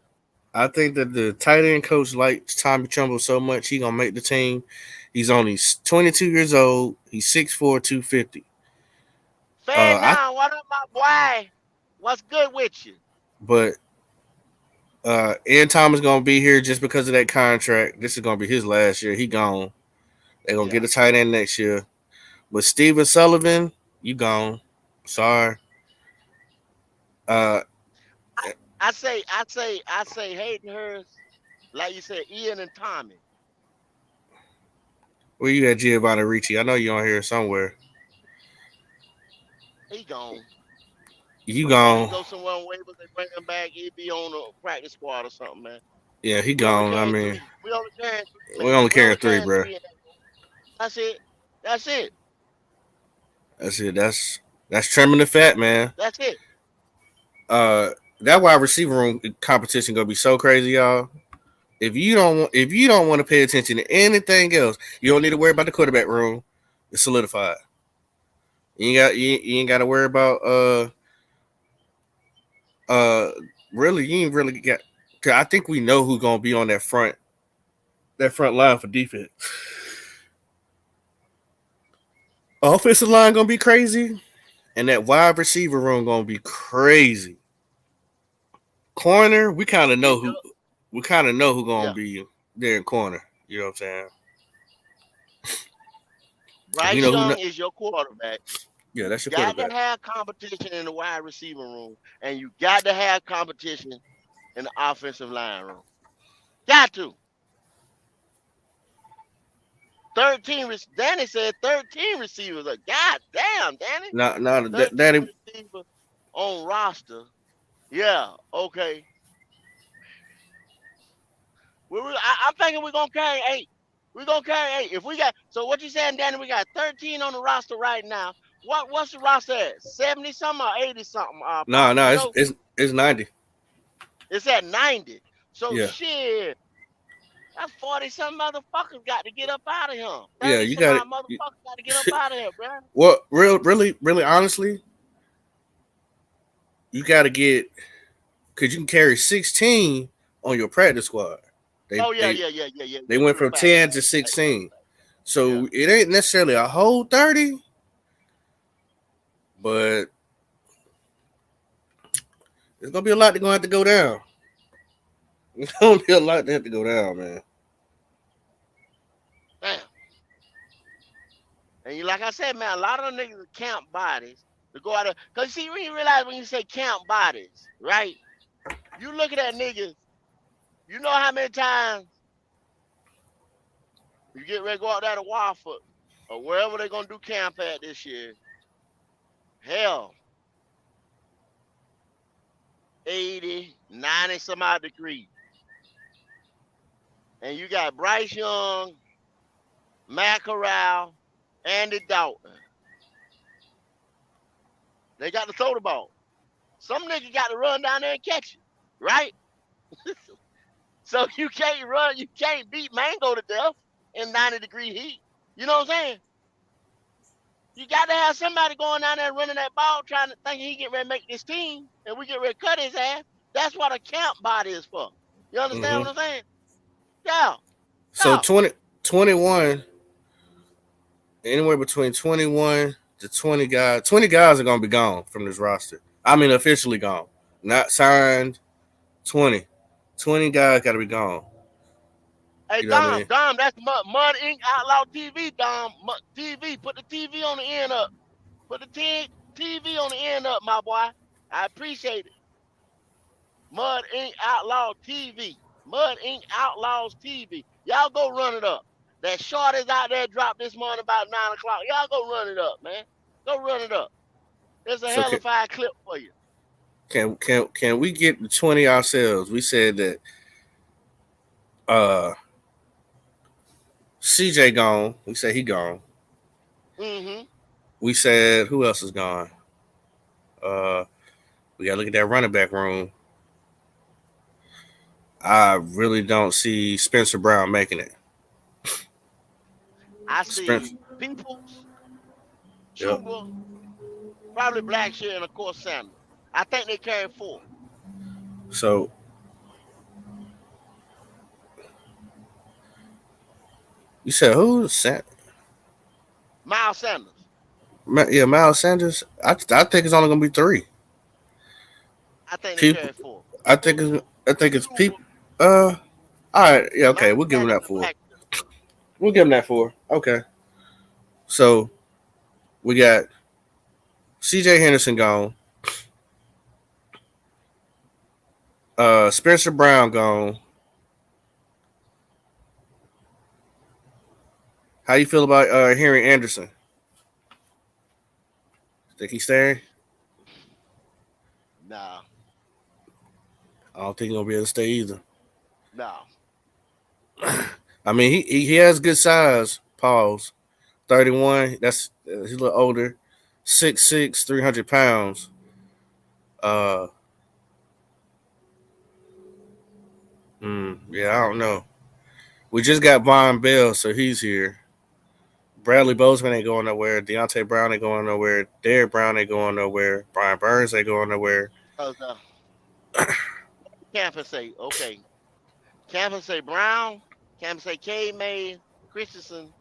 I think that the tight end coach likes Tommy Trumbull so much he gonna make the team. He's only 22 years old. He's 6'4", 250. Fan I down, what up, my boy? What's good with you? but Ian Thomas gonna be here just because of that contract. This is gonna be his last year. He gone. They gonna Yeah. get a tight end next year. But Steven Sullivan, you gone. Sorry. Uh, I say Hayden Hurst, like you said, Ian and Tommy. where you at, 𝐥𝐤𝐬𝐷? I know you on here somewhere. He gone. You He gone. go somewhere on waivers, they bring him back, he'd be on a practice squad or something, man. Yeah, he We only gone. I carrying mean, three. We only carrying three, we man. only We only carrying three, carrying bro. three in that room. That's it. That's it. That's it. That's trimming the fat, man. That's it. Uh, that wide receiver room competition gonna be so crazy, y'all. If you don't want to pay attention to anything else, you don't need to worry about the quarterback room. It's solidified. You ain't got to worry about uh really you ain't really got. Cause I think we know who's gonna be on that front line for defense. Offensive line gonna be crazy, and that wide receiver room gonna be crazy. Corner, It does. we kind of know who gonna Yeah. be there in corner. You know what I'm saying? We Bryce know who. Young is your quarterback. Yeah, You that's your got to quarterback. have competition in the wide receiver room, and you got to have competition in the offensive line room. Got to. 13. Danny said 13 receivers. Like, God damn, Danny. Now, 13 Danny. receivers on roster. Yeah. Okay. I'm thinking we're gonna carry 8. We're gonna carry 8. If we got so what you saying, Danny? We got 13 on the roster right now. What's the roster at? 70 something or 80 something? No, Pop, no, you it's know, it's it's 90. it's at 90. So Yeah, shit, that's 40 some motherfuckers got to get up out of here. yeah, 30 you some got it. odd motherfuckers got to get up out of here, bro. Well, really, honestly, you got to get because you can carry 16 on your practice squad. They Oh yeah, they yeah, yeah, yeah, yeah, they yeah. went You're a from fact. 10 You're to a fact. You're a 16, fact. Yeah. so it ain't necessarily a whole 30, but there's gonna be a lot that's gonna have to go down. There's gonna be a lot that have to go down, man. Damn. And you, like I said, man, a lot of them niggas are camp bodies to go out there. Cause see, when you realize when you say camp bodies, right? You look at that niggas, you know how many times you get ready to go out there to Wofford or wherever they're gonna do camp at this year. Hell, 80, 90 some odd degrees. And you got Bryce Young, Matt Corral, Andy Dalton. They got to throw the ball. Some nigga got to run down there and catch it, right? So you can't run, you can't beat Mango to death in 90-degree heat. You know what I'm saying? You got to have somebody going down there running that ball, trying to think he get ready to make this team, and we get ready to cut his ass. That's what a camp body is for. You understand Hmm. what I'm saying? Yeah. So Talk. 20, 21, anywhere between 21 to 20 guys. 20 guys are gonna be gone from this roster. I mean, officially gone, not signed. 20, 20 guys got to be gone. Hey, You know what I Dom, mean? Dom, that's Mud Ink Outlaw TV, Dom. TV, put the TV on the end up. Put the TV on the end up, my boy. I appreciate it. Mud Ink Outlaw TV. Mud Ink Outlaws TV. Y'all go run it up. That short is out there dropped this morning about 9 o'clock. Y'all go run it up, man. Go run it up. There's a So hell of a clip for you. can we get the 20 ourselves? We said that uh CJ gone. We said he gone. Mm-hmm. We said who else is gone? Uh, we gotta look at that running back room. I really don't see Spencer Brown making it. I Spencer, see Peoples, yep. Chuba, probably Blackshear, and of course Sanders. I think they carry 4. So you said who? Miles Sanders. Yeah, Miles Sanders. I think it's only gonna be 3 I think they people. carry 4. I think Peoples, it's Chuba, people. All right. Yeah. Okay. Miles We'll give him Sanders, that and 4. Blackshear. We'll give him that 4. Okay. So we got C.J. Henderson gone. Spencer Brown gone. How you feel about Henry Anderson? Think he's staying? Nah, I don't think he's gonna be able to stay either. nah. I mean, he has good size. Pause. 31. He's a little older. 6'6", 300 pounds. Uh, yeah, I don't know. We just got Von Bell, so he's here. Bradley Bozeman ain't going nowhere. Deontay Brown ain't going nowhere. Derrick Brown ain't going nowhere. Brian Burns ain't going nowhere. Because campus say, okay. Campus say Brown. Campus say K. Christensen,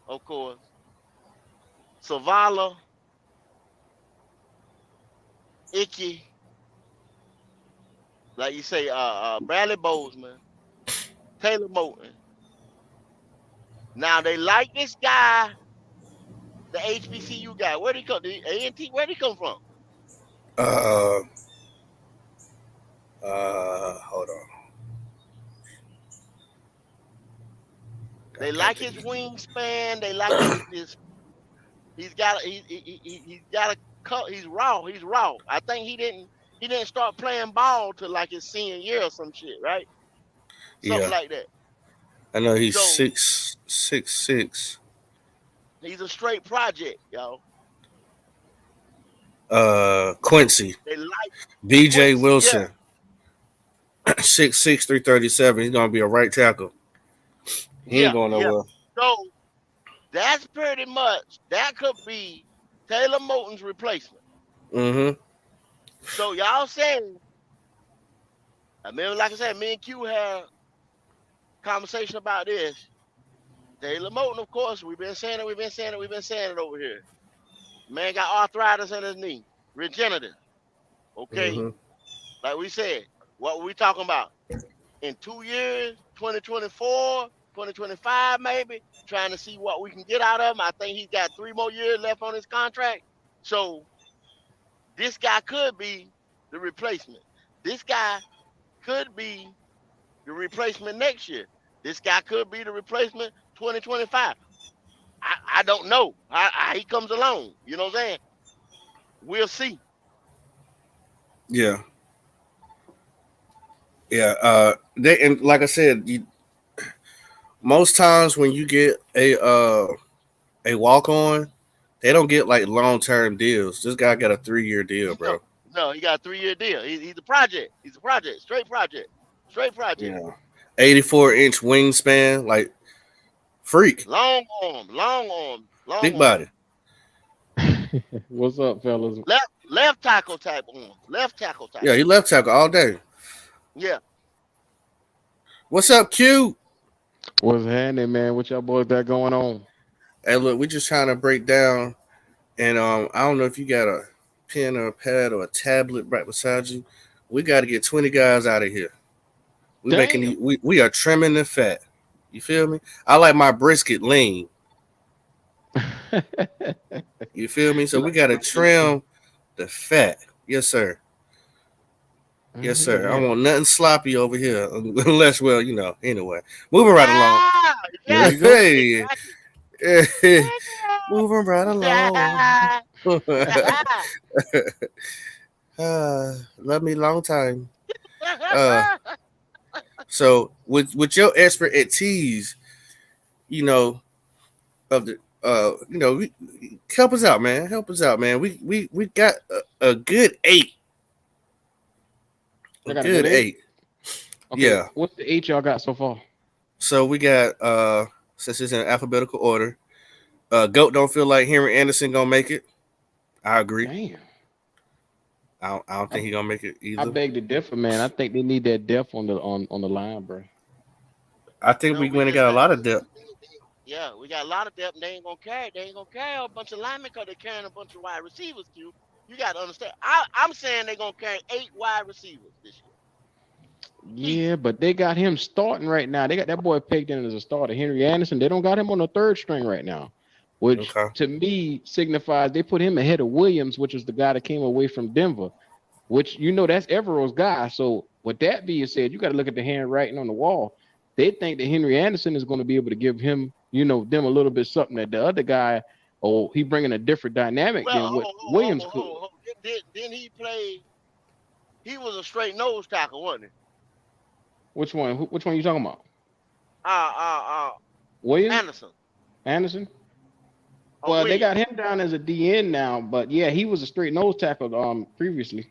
of course. Savala, Icky, like you say, Bradley Bozeman, Taylor Moton. Now they like this guy, the HBCU guy. Where'd he come? The A&T. Where'd he come from? Uh, Hold on. They like his wingspan. They like his. He's got. He's got a cut. He's raw. He's raw. I think he didn't start playing ball till like his senior year or some shit, right? Something Yeah, like that. I know he's So 6'6". he's a straight project, yo. Quincy They like B.J. Quincy, yeah, Wilson, 6'6", 337. He's gonna be a right tackle. He ain't yeah, going yeah. nowhere. So that's pretty much that could be Taylor Moton's replacement. Mm-hmm. So y'all saying, I mean, like I said, me and Q had a conversation about this. Taylor Moton, of course, we've been saying it over here. Man got arthritis in his knee, regenerative. Okay, Mm-hmm. like we said, what were we talking about? In 2 years, 2024, 2025, maybe, trying to see what we can get out of him. I think he's got 3 more years left on his contract. So this guy could be the replacement. This guy could be the replacement next year. This guy could be the replacement 2025. I don't know how he comes along. You know what I'm saying? We'll see. Yeah, yeah. They and like I said, most times when you get a walk on, they don't get like long term deals. This guy got a 3-year deal, No, bro. no, he got a 3-year deal. He's a project. He's a project. Straight project. Straight project. Yeah, 84-inch wingspan, like freak, Long arm. Long arm. Long big arm. body. What's up, fellas? Left tackle type arm. Left tackle type. Yeah, he left tackle all day. Yeah. What's up, Q? What's happening, man? What y'all boys got going on? Hey, look, we just trying to break down, and I don't know if you got a pen or a pad or a tablet right beside you. We got to get 20 guys out of here. Damn. We are trimming the fat. You feel me? I like my brisket lean. You feel me? So You we like got your to brisket lean? trim the fat. Yes, sir. I Yes, hear sir. I that. want nothing sloppy over here, unless, well, anyway. Moving right along. Yeah, There yeah, you go. Hey, exactly. moving right along. Yeah. Love me long time. Uh, so with your expert at teas, you know of the help us out, man. Help us out, man. We got a good eight, a I got a good good 8. eight. Okay, Yeah. what's the 8 y'all got so far? So we got since it's in alphabetical order. Goat don't feel like Henry Anderson gonna make it. I agree. Damn. I don't I, think he gonna make it I either. beg to differ, man. I think they need that depth on the line, bro. I think No, we we went and just got a got lot of depth. yeah, we got a lot of depth. And they ain't gonna carry. They ain't gonna carry a bunch of linemen because they're carrying a bunch of wide receivers. You got to understand. I'm saying they're gonna carry 8 wide receivers this year. Easy. Yeah, but they got him starting right now. They got that boy pegged in as a starter, Henry Anderson. They don't got him on the third string right now, which Okay. to me signifies they put him ahead of Williams, which is the guy that came away from Denver, which that's Evero's guy. So with that being said, you got to look at the handwriting on the wall. They think that Henry Anderson is going to be able to give him, them a little bit something that the other guy, oh, he bringing a different dynamic Well, than what Williams could. Didn't he play? He was a straight nose tackle, wasn't he? Which one? Which one you talking about? Uh, uh, uh, Williams? Anderson Anderson? or Well, they got Williams. him down as a DN now, but yeah, he was a straight nose tackle previously.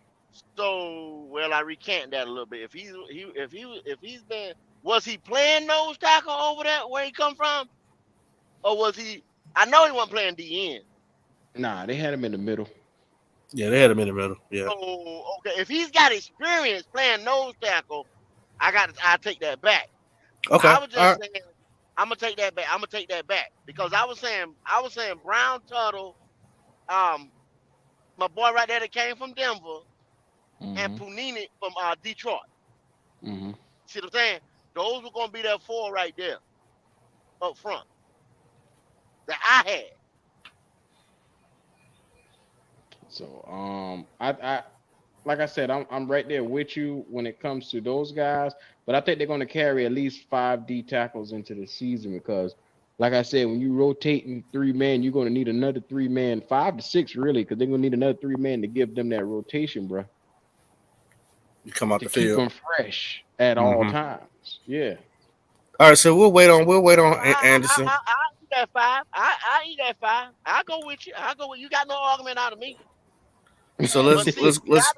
So, well, I recant that a little bit. If he's been, was he playing nose tackle over there where he come from, or was he? I know he wasn't playing DN. Nah, they had him in the middle. Yeah, they had him in the middle. Yeah. So, okay, if he's got experience playing nose tackle, I take that back. Okay. I was All just right. saying, I'm gonna take that back. I'm gonna take that back because I was saying Brown Tuttle, um, my boy right there that came from Denver, and Hmm. Punini from Detroit. Hmm. See what I'm saying? Those were gonna be their 4 right there up front that I had. So I like I said, I'm right there with you when it comes to those guys, but I think they're going to carry at least 5 D tackles into the season because, like I said, when you rotating 3 men, you're going to need another 3 man, 5 to 6 really, because they're going to need another 3 man to give them that rotation, bro, You come out to the keep field. them fresh at all Hmm. times. Yeah. All right. So we'll wait on Anderson. I eat that 5. I eat that 5. I go with you. I go with you. Got no argument out of me. So But see, you let's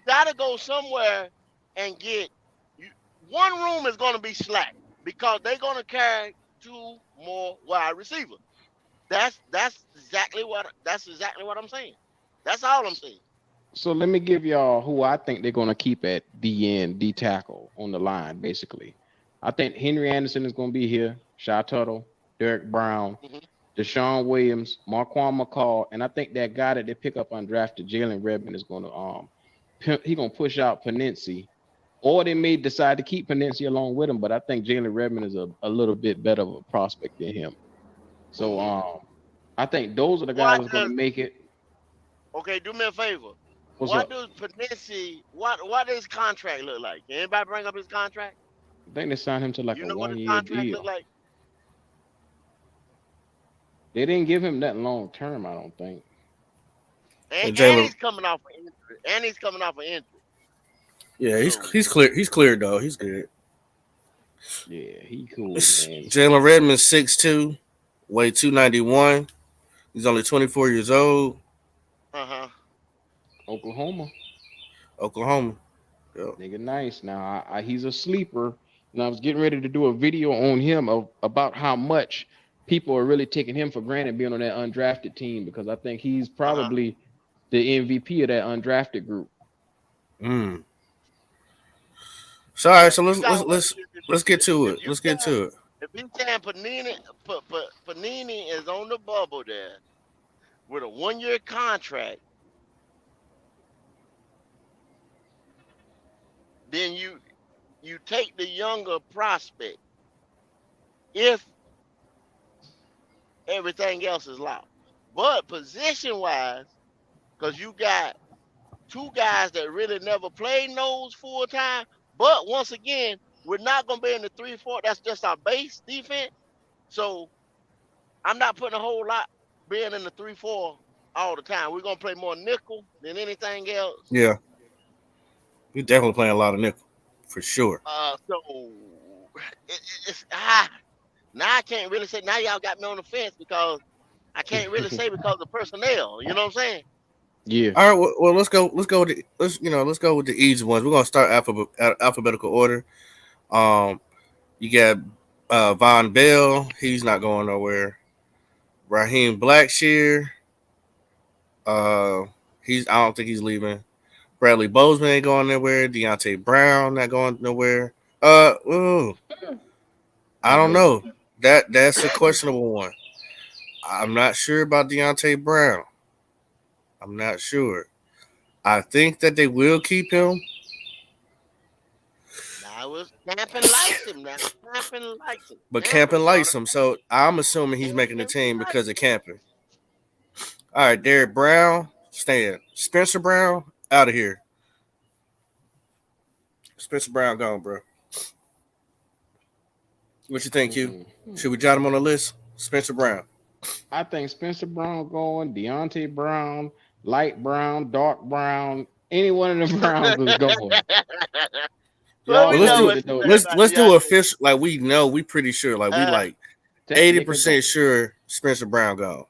gotta go somewhere and get you. One room is gonna be slack because they're gonna carry 2 more wide receivers. That's exactly what I'm saying. That's all I'm saying. So let me give y'all who I think they're going to keep at D tackle on the line, basically. I think Henry Anderson is going to be here, Shy Tuttle, Derek Brown, Hmm. Deshaun Williams, Marquand McCall, and I think that guy that they pick up undrafted, Jalen Redmond, is going to he going to push out Panensi, or they may decide to keep Panensi along with him. But I think Jalen Redmond is a little bit better of a prospect than him. So Hmm. I think those are the guys What that's going to does make it. Okay? Do me a favor. What's What up? does Panisi? What does his contract look like? Can anybody bring up his contract? I think they signed him to like You a know what his 1 year contract look deal. like? They didn't give him that long term, I don't think. And Jalen. he's coming off an injury. And he's coming off an injury. Yeah, So he's clear. He's cleared though. He's good. Yeah, he cool, man. Jalen Redmond 6'2", weigh 291. He's only 24 years old. uh-huh. Oklahoma, Oklahoma. Yep. nigga, nice. Now he's a sleeper, and I was getting ready to do a video on him about how much people are really taking him for granted being on that undrafted team because I think he's Uh-huh. probably the MVP of that undrafted group. Mm. So all right. Yeah. So You got what? let's get to If it. you Let's get got to it. If he's saying Panini is on the bubble there with a 1-year contract, then you take the younger prospect if everything else is locked. But position wise, because you got two guys that really never played nose full time. But once again, we're not gonna be in the 3-4. That's just our base defense. So I'm not putting a whole lot being in the 3-4 all the time. We're gonna play more nickel than anything else. Yeah, we definitely playing a lot of nickel for sure. So it's now I can't really say. Now y'all got me on the fence because I can't really say because of personnel. You know what I'm saying? Yeah. All right, well let's go with the easy ones. We're gonna start alphabetical order. You got Von Bell. He's not going nowhere. Raheem Blackshear. I don't think he's leaving. Bradley Bozeman ain't going nowhere. Deontay Brown not going nowhere. Ooh, I don't know. That's a questionable one. I'm not sure about Deontay Brown. I'm not sure. I think that they will keep him. Now it was Camping likes him. Now Camping likes him. But Camping brought likes him, so I'm assuming he's making the Camping team likes because of Camping. All right, Derek Brown, staying. Spencer Brown, out of here. Spencer Brown gone, bro. What you think, Q? Should we jot him on the list? Spencer Brown. I think Spencer Brown going, Deontay Brown, light brown, dark brown, any one of the Browns is going. Well, Y'all we Well, know need what to know you that. say about let's do Deontay. official. Like we know, we pretty sure. Like we like That nigga 80% sure Spencer Brown gone.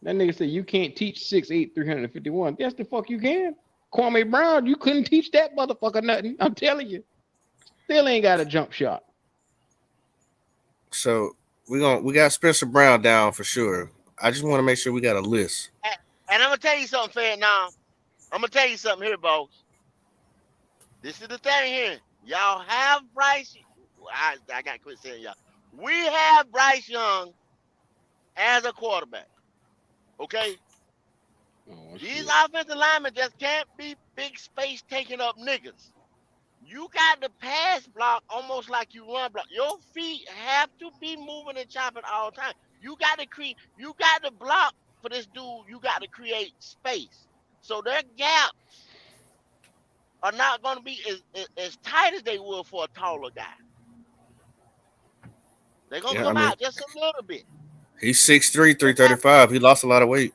That nigga said you can't teach 6'8", 351. Yes, the fuck you can. Kwame Brown, you couldn't teach that motherfucker nothing. I'm telling you. Still ain't got a jump shot. So we got Spencer Brown down for sure. I just want to make sure we got a list. And I'm gonna tell you something, fan. Now I'm gonna tell you something here, boss. This is the thing here. Y'all have Bryce. I gotta quit saying y'all. We have Bryce Young as a quarterback. Okay? Oh, These shit. offensive linemen just can't be big space taking up niggas. You got to pass block almost like you run block. Your feet have to be moving and chopping all the time. You got to block for this dude. You got to create space. So their gaps are not going to be as tight as they would for a taller guy. They're going to come out just a little bit. He's 6'3", 335. He lost a lot of weight.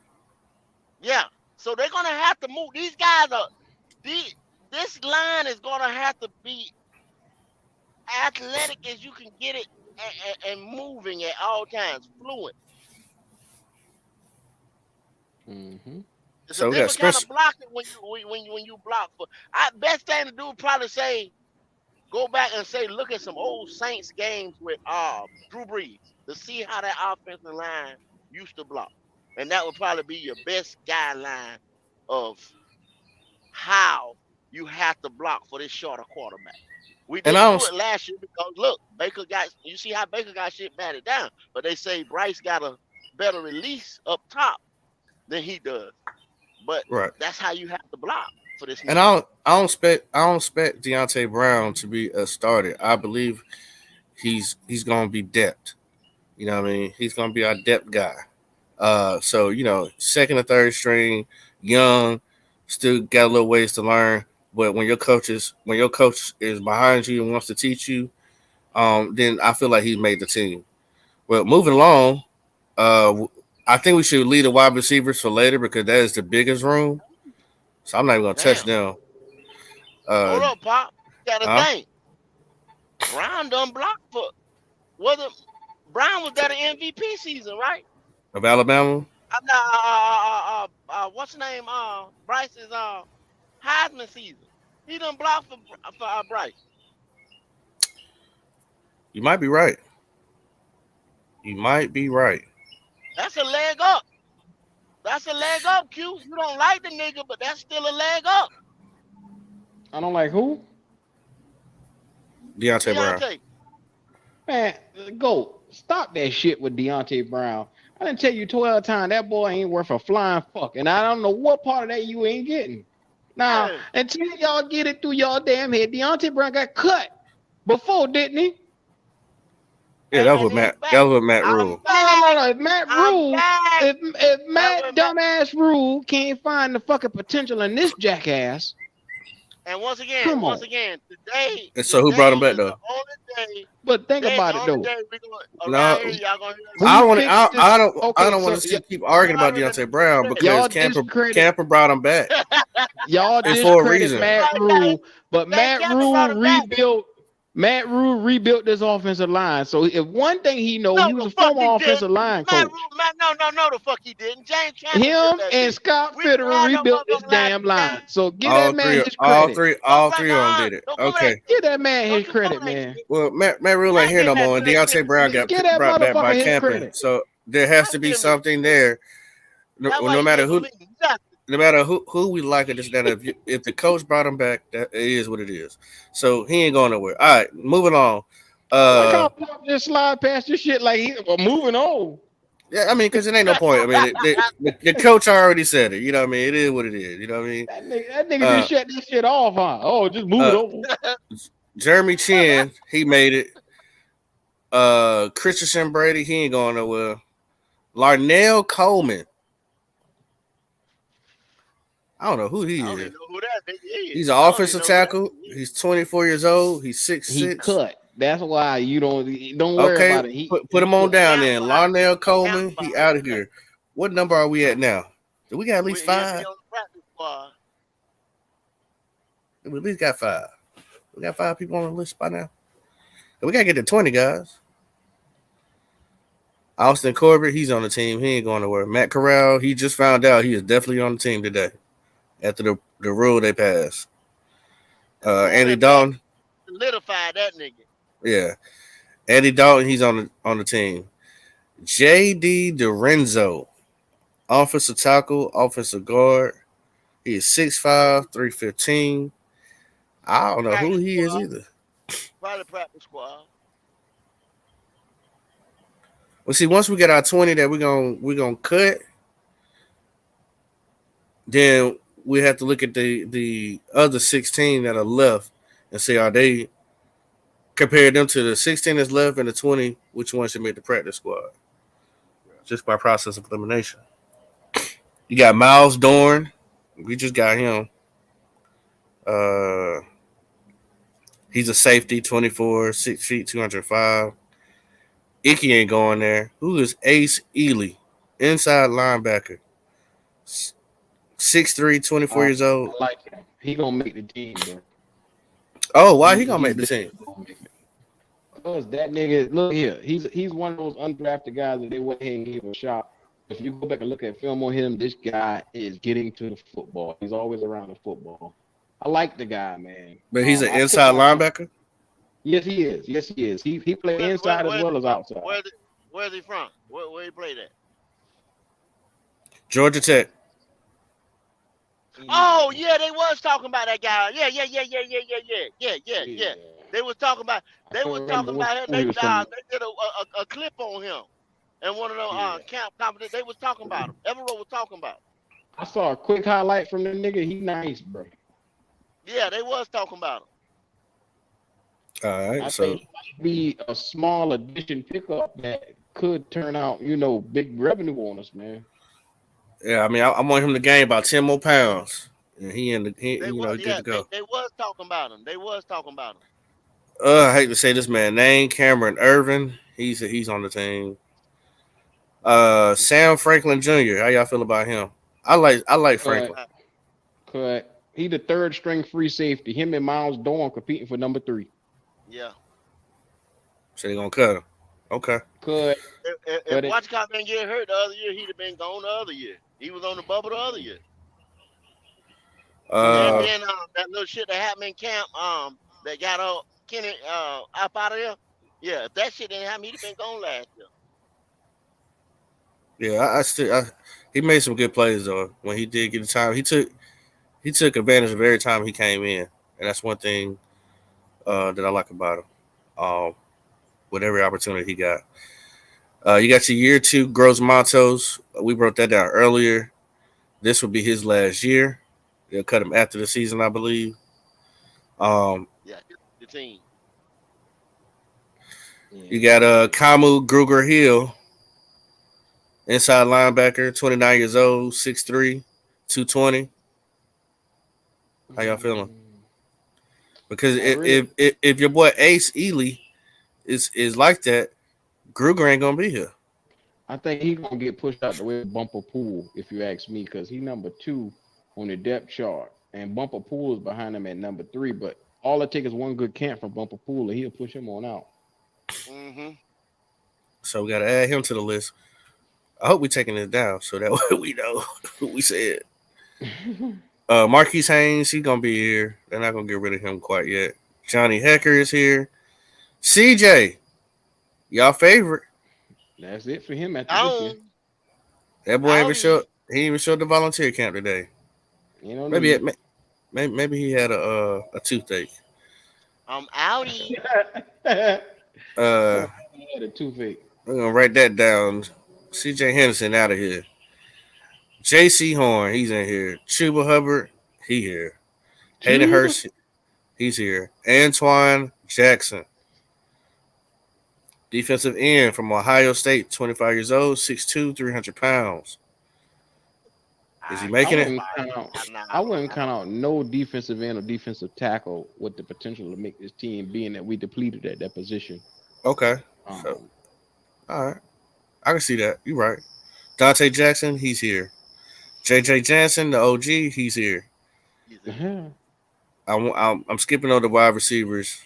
Yeah. So they're going to have to move. These guys are this line is going to have to be athletic as you can get it and moving at all times, fluent. Mm-hmm. It's So a we got different kind Spencer. of blocking when you block for. Best thing to do would probably say go back and say look at some old Saints games with Drew Brees to see how that offensive line used to block, and that would probably be your best guideline of how you have to block for this shorter quarterback. We didn't do it last year because look, you see how Baker got shit batted down, but they say Bryce got a better release up top than he does. But that's how you have to block for this. And I don't expect Deontay Brown to be a starter. I believe he's gonna be depth. You know what I mean? He's gonna be our depth guy. So second or third string, young, still got a little ways to learn. But when your coach is behind you and wants to teach you, then I feel like he's made the team. Well, moving along, I think we should leave the wide receivers for later because that is the biggest room. So I'm not even gonna touch them. Hold up, Pop. Got a thing. Brown done blocked for Brown was that an MVP season, right? Of Alabama. I'm not. What's the name? Bryce's Heisman season. He done blocked for Bryce. You might be right. That's a leg up. Q. You don't like the nigga, but that's still a leg up. I don't like who? Deontay Brown. Man, go stop that shit with Deontay Brown. I didn't tell you 12 times that boy ain't worth a flying fuck, and I don't know what part of that you ain't getting. Now, Hey, until y'all get it through y'all damn head, Deontay Brown got cut before, didn't he? Yeah, that and was he's Matt. back. That was Matt I'm Rule. No. back. If Matt I'm Rule, back. if That Matt was Matt. dumbass Rule can't find the fucking potential in this jackass, And once come on. again, today And so who brought him back is the though? only day. But think Today's the about it only though. day we going around here. No, Y'all gonna hear us Who I don't say want. fixed this? I Okay, don't want so to keep arguing about Marvin and Deontay Brown because y'all Camper discredit brought him back. y'all It's for a discredit reason. Matt Rule, but Thank Matt Captain brought Rule him back. rebuilt this offensive line. So if one thing he know, No, he was the a fuck he former offensive didn't. line Matt, coach. no, the fuck he didn't. James Campbell built Him that and bitch. Scott We didn't Fitterer have no rebuilt this motherfucking line. damn line. So give that All man three, his credit. all three of them did it. Don't come with that Okay. shit. Give that man Don't his you come credit, with that man. shit. Well, Matt Rule I ain't ain't here getting no Matt more, and Rule that Deontay credit. Brown got Give that brought back by motherfucker his Camper. credit. So there has I to ain't be giving him something shit. there. That's why No he matter gave him who, nothing. no matter who we like it, that if the coach brought him back, that it is what it is. So he ain't going nowhere. All right, moving on. I like how Pop just slide past this shit like moving on. Yeah, I mean, because it ain't no point. I mean, the coach already said it. You know what I mean? It is what it is. You know what I mean? That nigga just shut this shit off, huh? Oh, just move it Uh, over. Jeremy Chin, he made it. Christensen Brady, he ain't going nowhere. Larnell Coleman, I don't know who he I don't is. even know who that nigga He's is. an I don't even offensive know who that tackle. nigga is. He's 24 years old. He's He 6'6". cut. That's why you don't worry Okay, about it. put He him on cut. down Camp then. gonna have Larnell Camp Coleman, gonna he have out him of back. here. What number are we at now? Do we got at least He'll be 5? on the practice squad. We at least got 5. We got 5 people on the list by now. We gotta get to 20 guys. Austin Corbett, he's on the team. He ain't going nowhere. Matt Corral, he just found out he is definitely on the team today after the rule they passed. And the rule Andy that passed Dalton, solidified that nigga. yeah. Andy Dalton, he's on the team. J.D. Dorenzo, offensive tackle, offensive guard. He is 6'5", 315. I don't know who Practice he is squad. either. Probably practice squad. Well, see, once we get our 20 that we're gonna cut, then we have to look at the other 16 that are left and see are they compare them to the 16 that's left and the 20, which one should make the practice squad? Just by process of elimination. You got Miles Dorn. We just got him. Uh, he's a safety, 24, 6 feet, 205. Icky ain't going there. Who is 𝐤𝐨𝐬? Inside linebacker. 6'3", 24 I years old. like him. He gonna make the team, bro. Oh, why he gonna He's make the team? definitely gonna make it. Cause that nigga, look here, he's one of those undrafted guys that they went ahead and gave a shot. If you go back and look at film on him, this guy is getting to the football. He's always around the football. I like the guy, man. But he's an I put inside my linebacker? yes, he is. Yes, he is. He played inside as well as outside. Where's he from? Where he played at? Georgia Tech. Oh yeah, they was talking about that guy. Yeah. They was talking about I don't remember him. what They school he was from. did a clip on him, and one of them Yeah. camp competitions. They was talking about him. Everett was talking about him. I saw a quick highlight from the nigga. He nice, bro. Yeah, they was talking about him. All right, I so think he might be a small addition pickup that could turn out, big revenue on us, man. yeah, I mean, I want him to gain about 10 more pounds, and he They you was know, good to go. they was talking about him. They was talking about him. I hate to say this man name, Cameron Irvin. He's on the team. Sam Franklin Jr. How y'all feel about him? I like Franklin. Cut. He the third string free safety. Him and Miles Dorn competing for number 3. Yeah. So they gonna cut him. Okay. Cut. If Watchcott didn't get hurt the other year, he'd have been gone the other year. He was on the bubble the other year. And then that little shit that happened in camp, that got Kenny up out of there. Yeah, if that shit didn't happen, he'd have been gone last year. Yeah, he made some good plays though. When he did get the time, he took advantage of every time he came in, and that's one thing that I like about him. with every opportunity he got. You got your year 2 Gross Matos. We broke that down earlier. This will be his last year. They'll cut him after the season, I believe. Yeah, the team. You got 𝐥𝐤𝐤𝐞, inside linebacker, 29 years old, 6'3", 220. How y'all feeling? Because if your boy 𝐥𝐤𝐤𝐤 is like that, Gruger ain't gonna be here. I think he's gonna get pushed out the way of Bumper Pool, if you ask me, because he number 2 on the depth chart, and Bumper Pool is behind him at number 3. But all it takes is one good camp from Bumper Pool, and he'll push him on out. Mm-hmm. So we gotta add him to the list. I hope we're taking it down so that way we know who we said. Marquise Haynes, he's gonna be here. They're not gonna get rid of him quite yet. Johnny Hecker is here. CJ, y'all favorite. That's it for him after this year. That boy ain't even showed. He ain't even showed the volunteer camp today. You know, maybe he had a toothache. I'm outie. he had a toothache. I'm gonna write that down. CJ Henderson out of here. J.C. Horn, he's in here. Chuba Hubbard, he here. Hayden Hurst, he's here. Antoine Jackson, defensive end from Ohio State, 25 years old, 6'2", 300 pounds. Is he making it? I wouldn't count out no defensive end or defensive tackle with the potential to make this team, being that we depleted at that position. Okay. So, all right. I can see that. You're right. Dante Jackson, he's here. J.J. Jansen, the OG, he's here. I'm skipping on the wide receivers.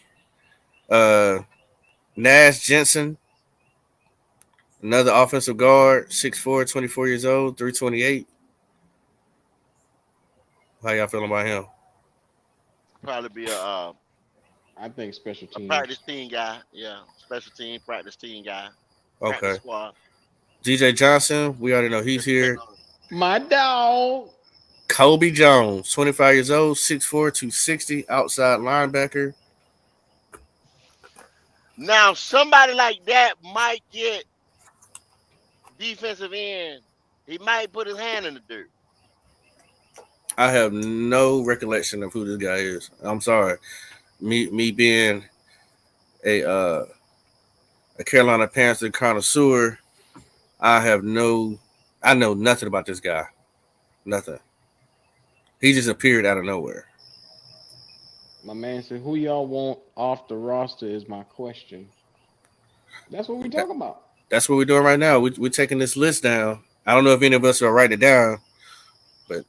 Nash Jensen, another offensive guard, 6'4", 24 years old, 328. How y'all feeling about him? Probably be I think special team. Practice team guy. Yeah, special team, practice team guy. Okay. Squad. DJ Johnson, we already know he's here. My dog. Kobe Jones, 25 years old, 6'4", 260, outside linebacker. Now, somebody like that might get defensive end. He might put his hand in the dirt. I have no recollection of who this guy is. I'm sorry. Me being a Carolina Panther connoisseur, I know nothing about this guy. Nothing. He just appeared out of nowhere. My man said, who y'all want off the roster is my question. That's what we're talking about. That's what we're doing right now. We're taking this list down. I don't know if any of us will write it down, but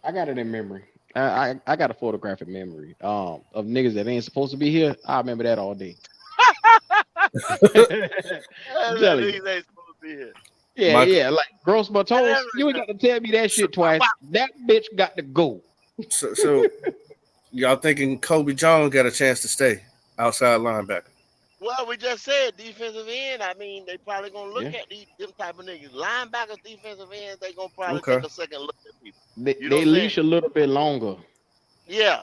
I got it in memory. I got a photographic memory of niggas that ain't supposed to be here. I remember that all day. I'm telling you. Ain't supposed to be here. Yeah, like Gross Matos. You ain't got to tell me that shit twice. That bitch got to go. So y'all thinking Kobe Jones got a chance to stay outside linebacker? Well, we just said defensive end. I mean, they probably gonna look at them type of niggas. Linebackers, defensive ends, they gonna probably take a second look at people. They leash a little bit longer. Yeah.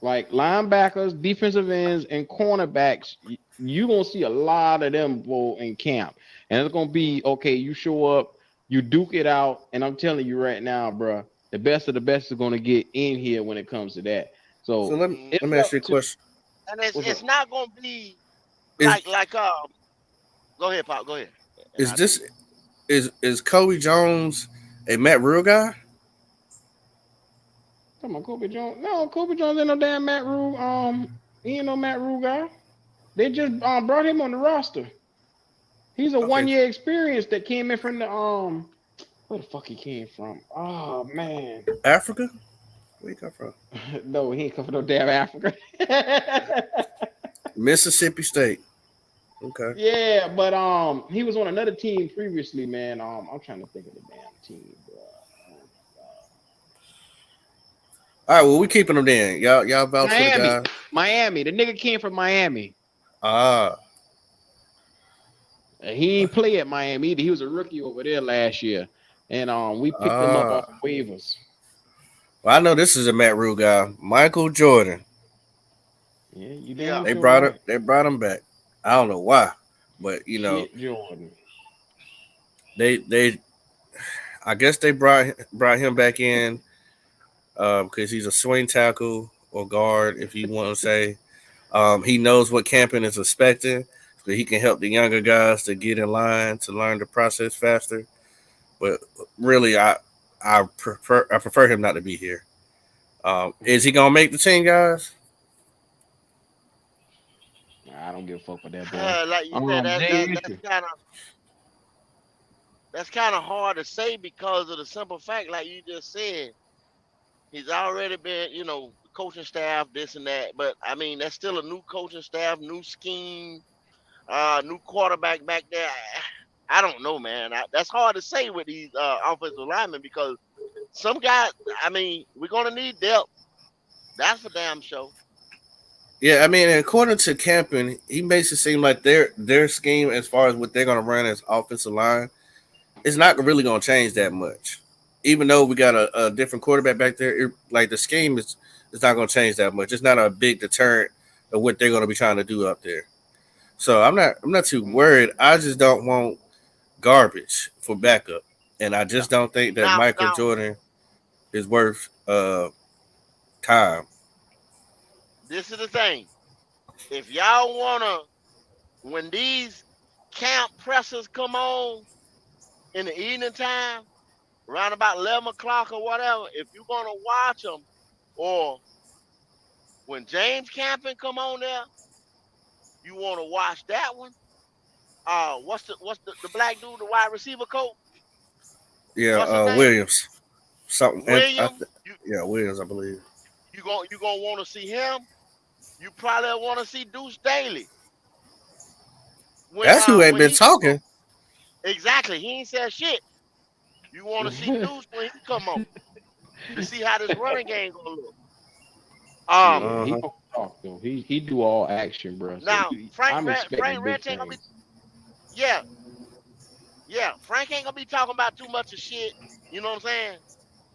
Like linebackers, defensive ends, and cornerbacks, you gonna see a lot of them go in camp, and it's gonna be okay. You show up, you duke it out, and I'm telling you right now, bro, the best of the best is gonna get in here when it comes to that. So let me ask you a question. And it's not gonna be like Go ahead, Pop. Go ahead. Is Kobe Jones a Matt Rule guy? Come on, Kobe Jones. No, Kobe Jones ain't no damn Matt Rule. He ain't no Matt Rule guy. They just brought him on the roster. He's a 1 year experience that came in from the where the fuck he came from? Oh man, Africa. Where you come from? No, he ain't come from no damn Africa. Mississippi State. Okay. Yeah, but he was on another team previously, man. I'm trying to think of the damn team, bro. All right, well, we keeping him then. Y'all vouch for the guy. Miami. The nigga came from Miami. And he ain't play at Miami either. He was a rookie over there last year, and we picked him up off the waivers. Well, I know this is a Matt Rule guy, Michael Jordan. Yeah, you Yeah. damn sure right. They brought him back. I don't know why, but Shit, Jordan. they I guess they brought him back in because he's a swing tackle or guard, if you want to say. He knows what camping is expecting, so he can help the younger guys to get in line to learn the process faster. But really, I prefer him not to be here. Is he gonna make the team, guys? I don't give a fuck with that boy. Like you said, Jay Issue. that's kind of hard to say because of the simple fact, like you just said, he's already been, coaching staff, this and that. But I mean, that's still a new coaching staff, new scheme, new quarterback back there. I don't know, man. That's hard to say with these offensive linemen because some guys. I mean, we're gonna need depth. That's for damn sure. Yeah, I mean, according to Camping, he makes it seem like their scheme as far as what they're gonna run as offensive line is not really gonna change that much. Even though we got a different quarterback back there, like the scheme is not gonna change that much. It's not a big deterrent of what they're gonna be trying to do up there. So I'm not too worried. I just don't want garbage for backup, and I just don't think that Michael Now, Jordan is worth time. this is the thing. If y'all wanna, when these camp pressers come on in the evening time, around about 11 o'clock or whatever, if you're gonna watch them, or when James Camping come on there, you want to watch that one. What's the black dude, the wide receiver coach? What's his Yeah, name? Williams. Something. William. Yeah, Williams, I believe. You gonna want to see him. You probably want to see Deuce Daly That's who ain't when been he come on. talking. Exactly, he ain't said shit. You want to see Deuce when he come on to see how this running game gonna look. He don't talk though. He do all action, bro. So Now I'm expecting Frank big Rich ain't gonna be. things. Yeah. Frank ain't gonna be talking about too much of shit. You know what I'm saying?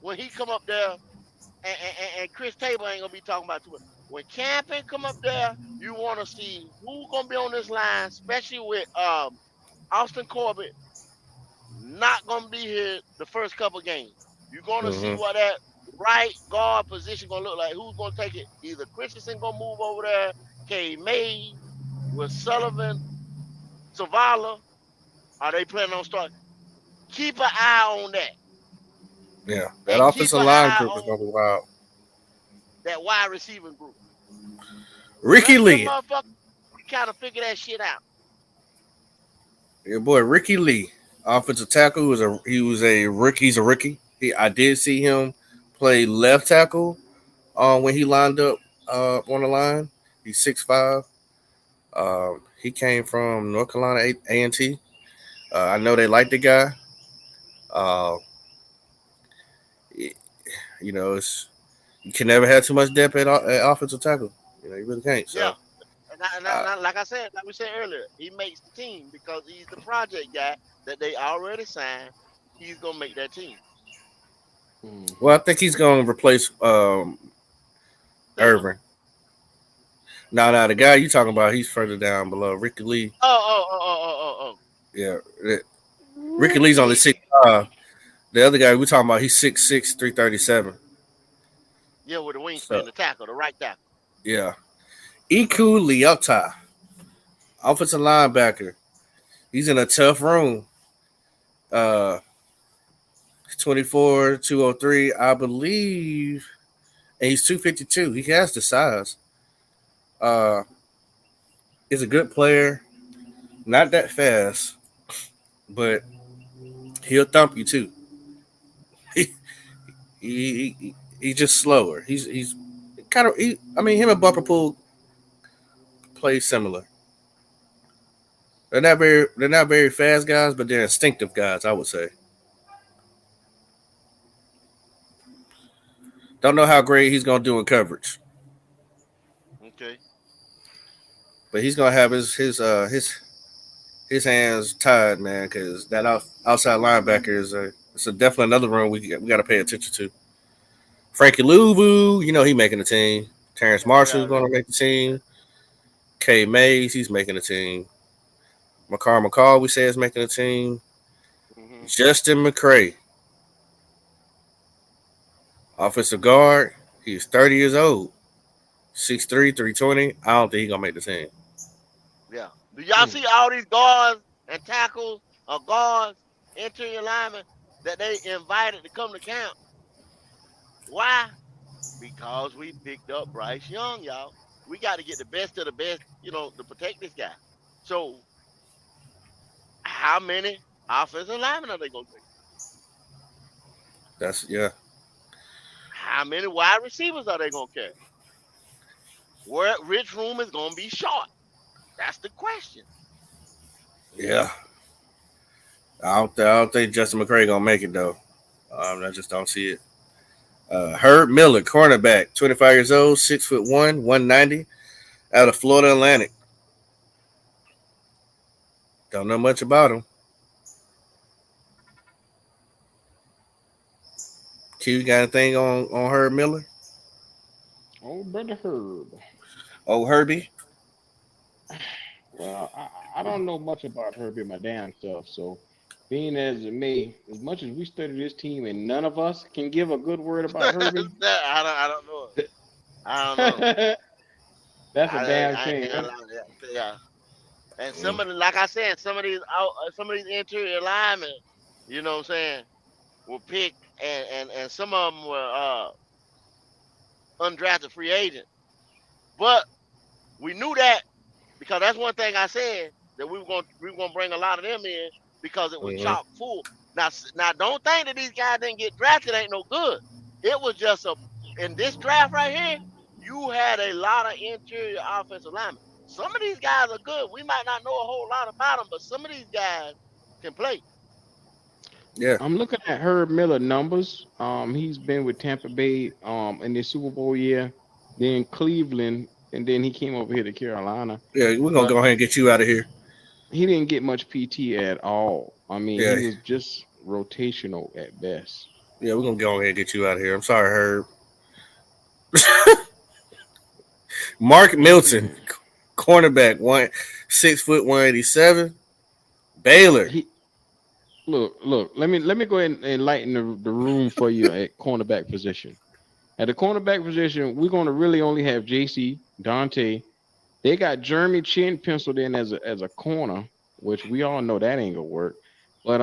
When he come up there, and Chris Table ain't gonna be talking about too much. When Camping come up there, you want to see who's gonna be on this line, especially with Austin Corbett not gonna be here the first couple games. You're gonna see Mm-hmm. what that right guard position gonna look like. Who's gonna take it? Either Christensen gonna move over there, 𝐥𝐸𝐬 with Sullivan, Zavala. Are they planning on starting? Keep an eye on that, Yeah, that and keep offensive an line eye group is on gonna be wild. that wide receiving group. The Ricky rest of them Lee, motherfuckers, we kind of figure that shit out. your boy Ricky Lee, offensive tackle, he was a rookie. He's a rookie. I did see him play left tackle when he lined up on the line. He's 6'5". He came from North Carolina A&T. I know they like the guy. Uh, it's you can never have too much depth at offensive tackle. You really can't. Yeah, So, uh, like I said, like we said earlier, he makes the team because he's the project guy that they already signed. He's gonna make that team. well, I think he's going to replace Taylor. Irvin. No, the guy you talking about, he's further down below. Ricky Lee. Oh. Yeah, Ricky Lee's only 6'5". The other guy we talking about, he's 6'6", 337. Yeah, with the wingspan, So, the tackle, the right tackle. yeah. 𝐸𝐤𝐤𝐞, offensive linebacker. He's in a tough room. 24, 203, I believe. And he's 252. He has the size. Uh, he's a good player. Not that fast, but he'll thump you too. He's just slower. He's kind of. Him and Bumper Pool play similar. They're not very fast guys, but they're instinctive guys, I would say. Don't know how great he's gonna do in coverage, Okay. but he's gonna have his hands tied, man, because that outside linebacker is it's definitely another room we got to pay attention to. Frankie Louvu, he making the team. Terrence Marshall's Yeah. going to make the team. 𝐥𝐤𝐤, he's making a team. McCall, we say is making a team. Mm-hmm. Justin McCray, offensive guard. He's 30 years old. 6'3", 320. I don't think he's going to make the team. Yeah. Do y'all see all these guards and tackles or guards, interior linemen that they invited to come to camp? Why? Because we picked up Bryce Young, y'all. We got to get the best of the best, to protect this guy. So, how many offensive linemen are they going to take? Yeah. How many wide receivers are they going to carry? Which room is going to be short? That's the question. Yeah. I don't think Justin McCray going to make it, though. I just don't see it. Herb Miller, cornerback, 25 years old, 6'1", 190, out of Florida Atlantic. Don't know much about him. Q, got anything on Herb Miller? Oh, brother Herb. Oh, Herbie? Well, I don't know much about Herbie my damn self, so being as it may, as much as we study this team and none of us can give a good word about Herbie. I don't know. I don't know. That's a damn I shame. ain't gonna lie to that. Yeah. And some of the, like I said, some of these interior linemen, you know what I'm saying, were picked, and some of them were undrafted free agents. But we knew that because that's one thing I said that we were gonna bring a lot of them in because it was chock full. Now don't think that these guys didn't get drafted ain't no good. It was just in this draft right here, you had a lot of interior offensive linemen. Some of these guys are good. We might not know a whole lot about them, but some of these guys can play. Yeah. I'm looking at Herb Miller numbers. He's been with Tampa Bay in the Super Bowl year, then Cleveland, and then he came over here to Carolina. Yeah, we're going to But go ahead and get you out of here. he didn't get much PT at all. I mean, Yeah. he was just rotational at best. Yeah, we're going to go ahead and get you out of here. I'm sorry, Herb. Mark Milton, cornerback, 6', 187. Baylor. Look. Let me go ahead and lighten the room for you at cornerback position. At the cornerback position, we're going to really only have JC, Dante. They got Jeremy Chin penciled in as a corner, which we all know that ain't gonna work. But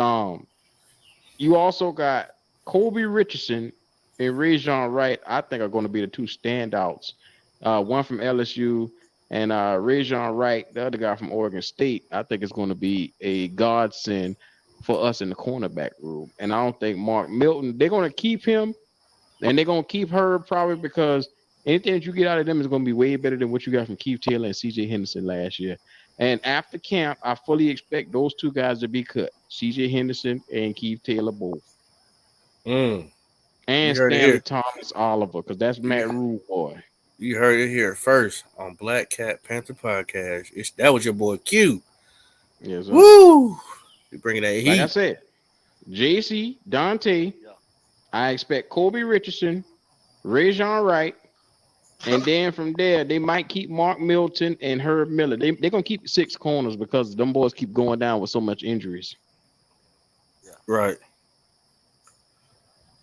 you also got Kobe Richardson and Rajon Wright. I think are going to be the two standouts. One from LSU and Rajon Wright, the other guy from Oregon State. I think it's going to be a godsend for us in the cornerback room. And I don't think Mark Milton. They're going to keep him. And they're going to keep her probably because anything that you get out of them is going to be way better than what you got from Keith Taylor and C.J. Henderson last year. And after camp, I fully expect those two guys to be cut. C.J. Henderson and Keith Taylor both. You And heard it Stanley here. Thomas Oliver, because that's Matt Rule boy. You heard it here first on Black Cat Panther Podcast. That was your boy Q. Yes, sir. Woo! You bringing that heat. Like I said, JC, Dante, I expect Kobe Richardson, Rajon Wright, and then from there, they might keep Mark Milton and Herb Miller. They're going to keep 6 corners because them boys keep going down with so much injuries. Yeah. Right.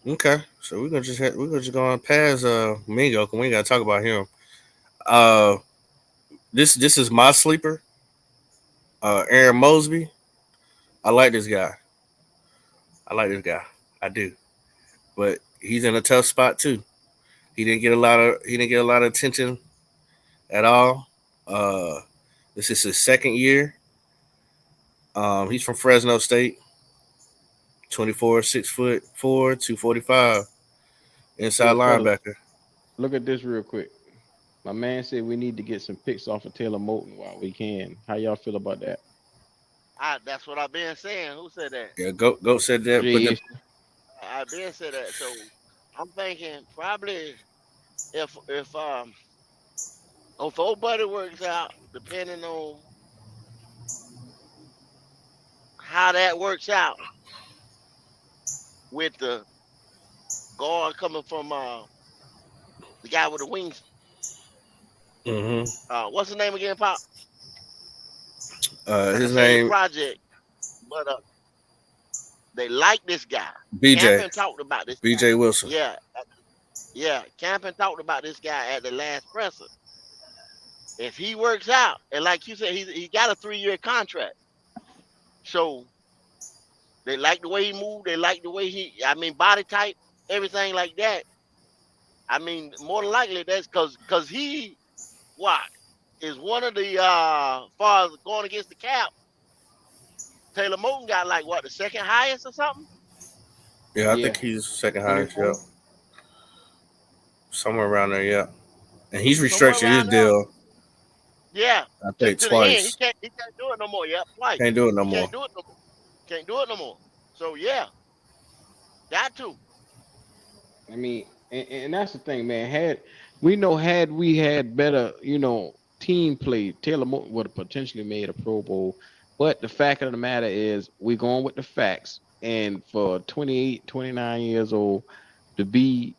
Okay. So we're gonna just go on past Mingo because we ain't gotta talk about him. This is my sleeper. Aaron Mosby. I like this guy. I do. But he's in a tough spot too. He didn't get a lot of attention at all. This is his second year. He's from Fresno State. 24, 6'4", 245. Inside linebacker. Look at this real quick. My man said we need to get some picks off of Taylor Moton while we can. How y'all feel about that? That's what I've been saying. Who said that? Yeah, Goat said that. Jeez. I've been said that. So I'm thinking probably if old buddy works out, depending on how that works out with the guard coming from the guy with the wings. Mm-hmm. What's his name again, Pop? Like I His said, he a name project, but they like this guy. BJ Camping talked about this guy. BJ Wilson. Yeah, yeah. Camping talked about this guy at the last presser. If he works out, and like you said, he got a 3-year contract. So they like the way he moved. They like the way body type, everything like that. I mean, more than likely that's because he what is one of the far as going against the cap. Taylor Moton got like what, the second highest or something? Yeah, I Yeah. think he's second highest. 24. Yeah, somewhere around there. Yeah, and he's Somewhere restructured his around there. deal. Yeah. I To think the end. He twice. can't do it no more. Yeah, twice. Can't do it no He more. can't do it no more. Can't do it no more. So yeah. Got to. I mean, and that's the thing, man. Had we had better, team play, Taylor Moton would have potentially made a Pro Bowl. But the fact of the matter is, we're going with the facts. And for 28, 29 years old to be,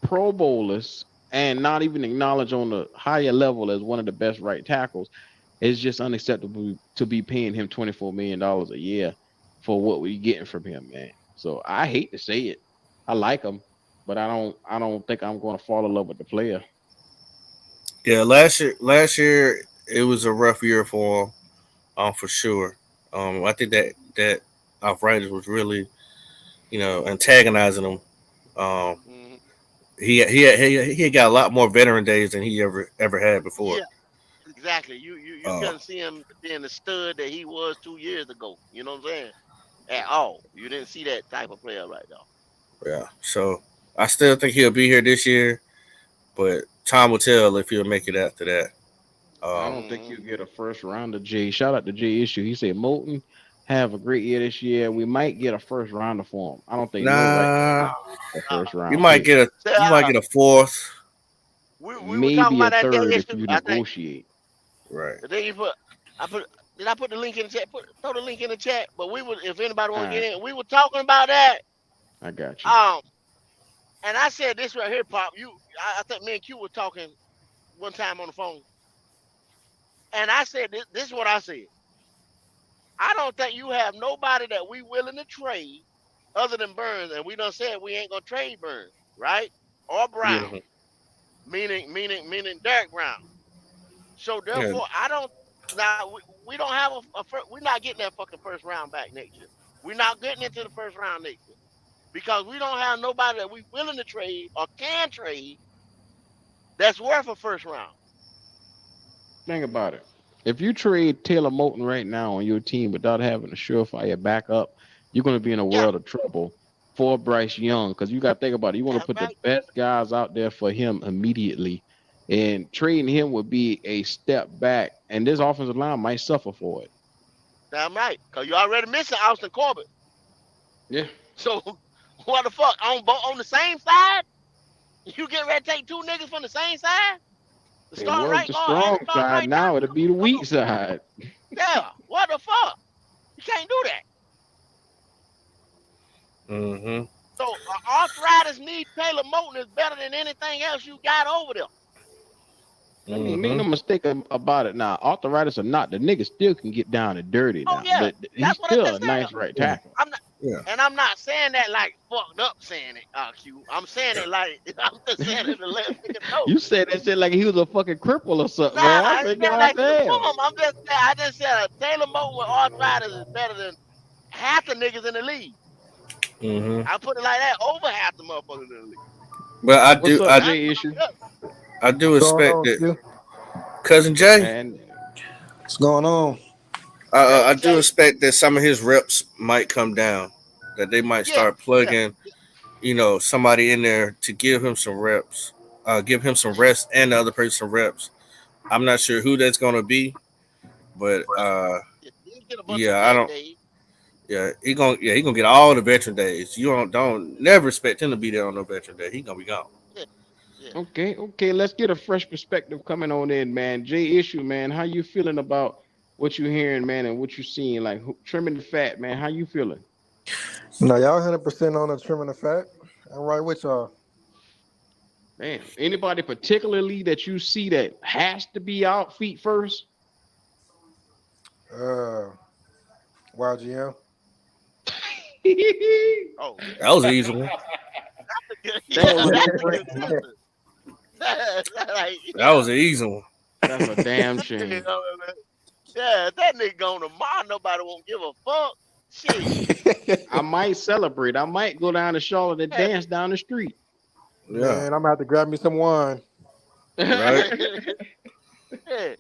Pro Bowlers and not even acknowledged on the higher level as one of the best right tackles, it's just unacceptable to be paying him $24 million a year for what we're getting from him, man. So I hate to say it. I like him, but I don't think I'm going to fall in love with the player. Yeah, last year it was a rough year for him, for sure. I think that arthritis was really, antagonizing him. Um, Mm-hmm. he had got a lot more veteran days than he ever had before. Yeah, exactly. You Uh, couldn't see him being the stud that he was 2 years ago. You know what I'm saying? At all. You didn't see that type of player right now. yeah, so I still think he'll be here this year, but time will tell if he'll make it after that. I Um, don't think Mm-hmm. you'll get a first round of Jay. Shout out to Jay Issue. He said Moton have a great year this year. We might get a first rounder for him. I don't think no right nah, a Uh, first you round might pick. get a say, you might get a fourth, we were talking Maybe a about that day third if issue. you I think negotiate. right? the day you put I put did I put the link in the chat? Throw the link in the chat. But we would, if anybody All want to get right, in, we were talking about that. I got you. Um, and I said this right here, Pop. I think me and Q were talking one time on the phone, and I said this is what I said. I don't think you have nobody that we willing to trade other than Burns, and we done said we ain't gonna trade Burns, right? Or Yeah. Brown, meaning Derek Brown. So Yeah, therefore, I don't. Now we don't have we're not getting that fucking first round back next year. We're not getting into the first round next year because we don't have nobody that we willing to trade or can trade that's worth a first round. Think about it. If you trade Taylor Moton right now on your team without having a surefire backup, you're going to be in a Yeah, world of trouble for Bryce Young because you got to think about it. You want to that's put the right. best guys out there for him immediately, and trading him would be a step back, and this offensive line might suffer for it. Damn right. Cause you already missing Austin Corbett. Yeah. So what the fuck on the same side? You get ready to take two niggas from the same side? The It start was right the guard and strong the start side. right Now it'll tackle? be the Come weak on. side. Yeah. What the fuck? You can't do that. mm-hmm. So arthritis need Taylor Moton is better than anything else you got over there. I mean, make no Mm-hmm. mistake about it now. Arthritis or not, the nigga still can get down and dirty Oh now. yeah. He's That's what I still a just said. nice right Yeah, tackle. I'm not yeah. and I'm not saying that like fucked up saying it, Q. I'm saying it like I'm just saying it to let niggas know. You said that shit like he was a fucking cripple or something, Nah, man. I I ain't said, saying that God to the damn. bum. I just said Taylor Moton with arthritis is better than half the niggas in the league. Mm-hmm. I put it like that, over half the motherfuckers in the league. But I What's do up, I That's Jay what Issue? I do What's going expect on, that Q? cousin Jay. And What's going on? I Cousin do Jay. expect that some of his reps might come down. That they might Yeah, start yeah, plugging, somebody in there to give him some reps, give him some yeah. rest, and the other person some reps. I'm not sure who that's gonna be, but He'll get a bunch of yeah, I vet don't. days. He gonna get all the veteran days. You don't never expect him to be there on no veteran day. He gonna be gone. Yeah, yeah. okay, let's get a fresh perspective coming on in, man. Jay Issue, man, how you feeling about what you're hearing, man, and what you're seeing? Like trimming the fat, man. How you feeling? Now y'all 100% on the trimming the fat. I'm right with y'all. Damn. Anybody particularly that you see that has to be out feet first? YGM. Oh yeah. That was an easy one. That was That a nigga damn, like, That was an easy one. that's a damn You shame. know what I mean? Yeah, if that nigga gone tomorrow, nobody won't give a fuck. Shit. I might celebrate. I might go down to Charlotte and Yeah. dance down the street. Yeah. Man, I'm gonna have to grab me some wine. Right. Yeah.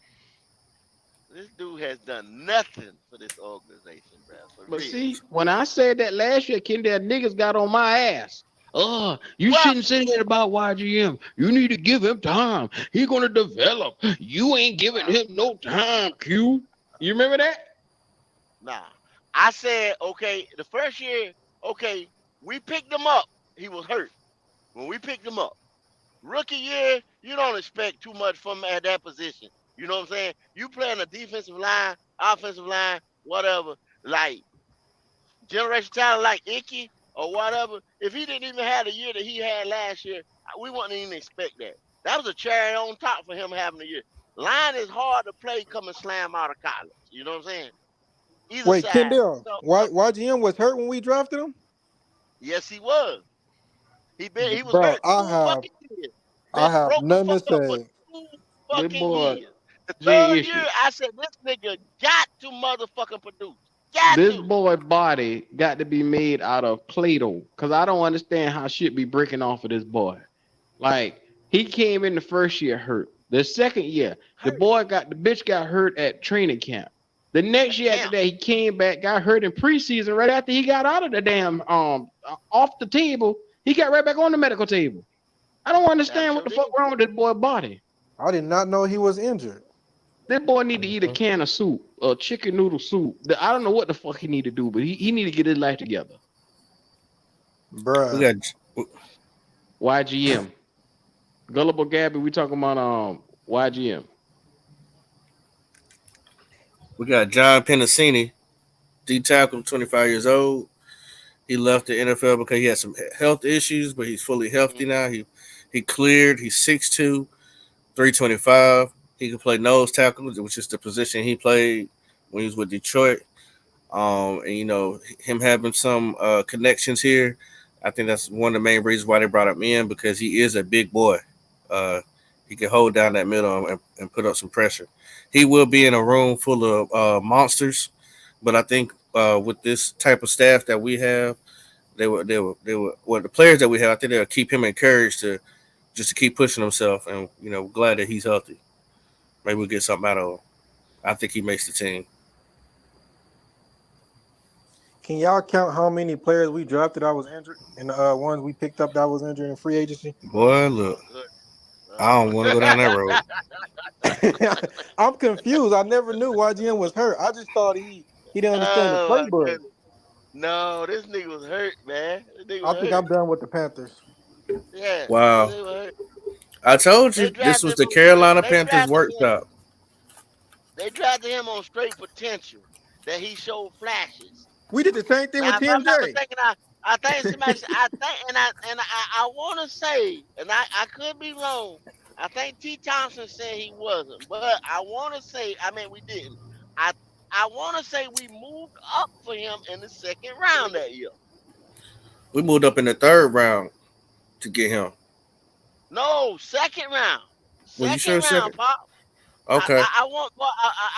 This dude has done nothing for this organization, bro. For But real. see, when I said that last year, Kendall, niggas got on my ass. Oh, you Well- shouldn't say that about YGM. You need to give him time. He gonna develop. You ain't giving him no time, Q. You remember that? Nah. I said, okay, the first year, okay, we picked him up. He was hurt when we picked him up. Rookie year, you don't expect too much from him at that position. You know what I'm saying? You playing a defensive line, offensive line, whatever, like generation talent like Icky or whatever. If he didn't even have the year that he had last year, we wouldn't even expect that. That was a cherry on top for him having a year. Line is hard to play coming slam out of college. You know what I'm saying? Either Wait, side. Kendall, So, YGM was hurt when we drafted him? yes, he was. He was Bro, hurt 2 fucking years. I Been have broke the nothing to fuck up for say. 2 This fucking boy, years. The Jay third Issue. year, I said this nigga got to motherfucking produce. Got This to. boy body got to be made out of Play-Doh. Cause I don't understand how shit be breaking off of this boy. Like he came in the first year hurt. The second year, the bitch got hurt at training camp. The next year after that, he came back, got hurt in preseason. Right after he got out of the damn off the table, he got right back on the medical table. I don't understand what the fuck wrong with this boy body. I did not know he was injured. This boy need to eat a can of soup, a chicken noodle soup. I don't know what the fuck he need to do, but he need to get his life together. Bruh. We got YGM. Gullible Gabby, we talking about YGM. John Pennicini, D tackle, 25 years old. He left the NFL because he had some health issues, but he's fully healthy now. He cleared. He's 6'2", 325. He can play nose tackle, which is the position he played when he was with Detroit. And you know, him having some connections here, I think that's one of the main reasons why they brought him in, because he is a big boy. He can hold down that middle and put up some pressure. He will be in a room full of monsters, but I think with this type of staff that we have, the players that we have, I think they'll keep him encouraged to keep pushing himself, and you know, glad that he's healthy. Maybe we'll get something out of him. I think he makes the team. Can y'all count how many players we drafted that was injured and the ones we picked up that was injured in free agency? Boy, look, I don't want to go down that road. I'm confused. I never knew YGM was hurt. I just thought he didn't understand the playbook. No, this nigga was hurt, man. I think I'm done with the Panthers. Yeah. Wow. I told you this was the Carolina Panthers workshop. They drafted him on straight potential that he showed flashes. We did the same thing with TMJ. I'm not mistaken, I think somebody. I want to say, and I could be wrong. I think T. Thompson said he wasn't, but I want to say, I mean, we didn't. I want to say we moved up for him in the second round that year. We moved up in the third round to get him. No, second round. Well, you sure round, Pop. Okay. I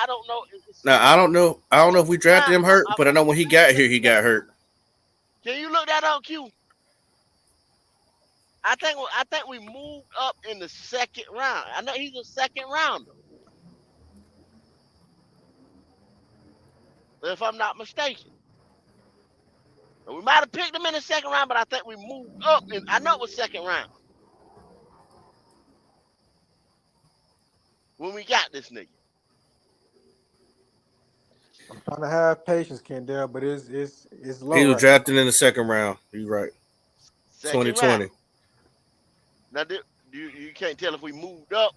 don't know. Now I don't know. I don't know if we drafted him hurt, but I know when he got here, he got hurt. Can you look that up, Q? I think we moved up in the second round. I know he's a second rounder, if I'm not mistaken. We might have picked him in the second round, but I think we moved up. I know it was second round when we got this nigga. I'm trying to have patience, Kendall, but it's low. He was drafted in the second round. You're right. 2020. Round. Now, you can't tell if we moved up.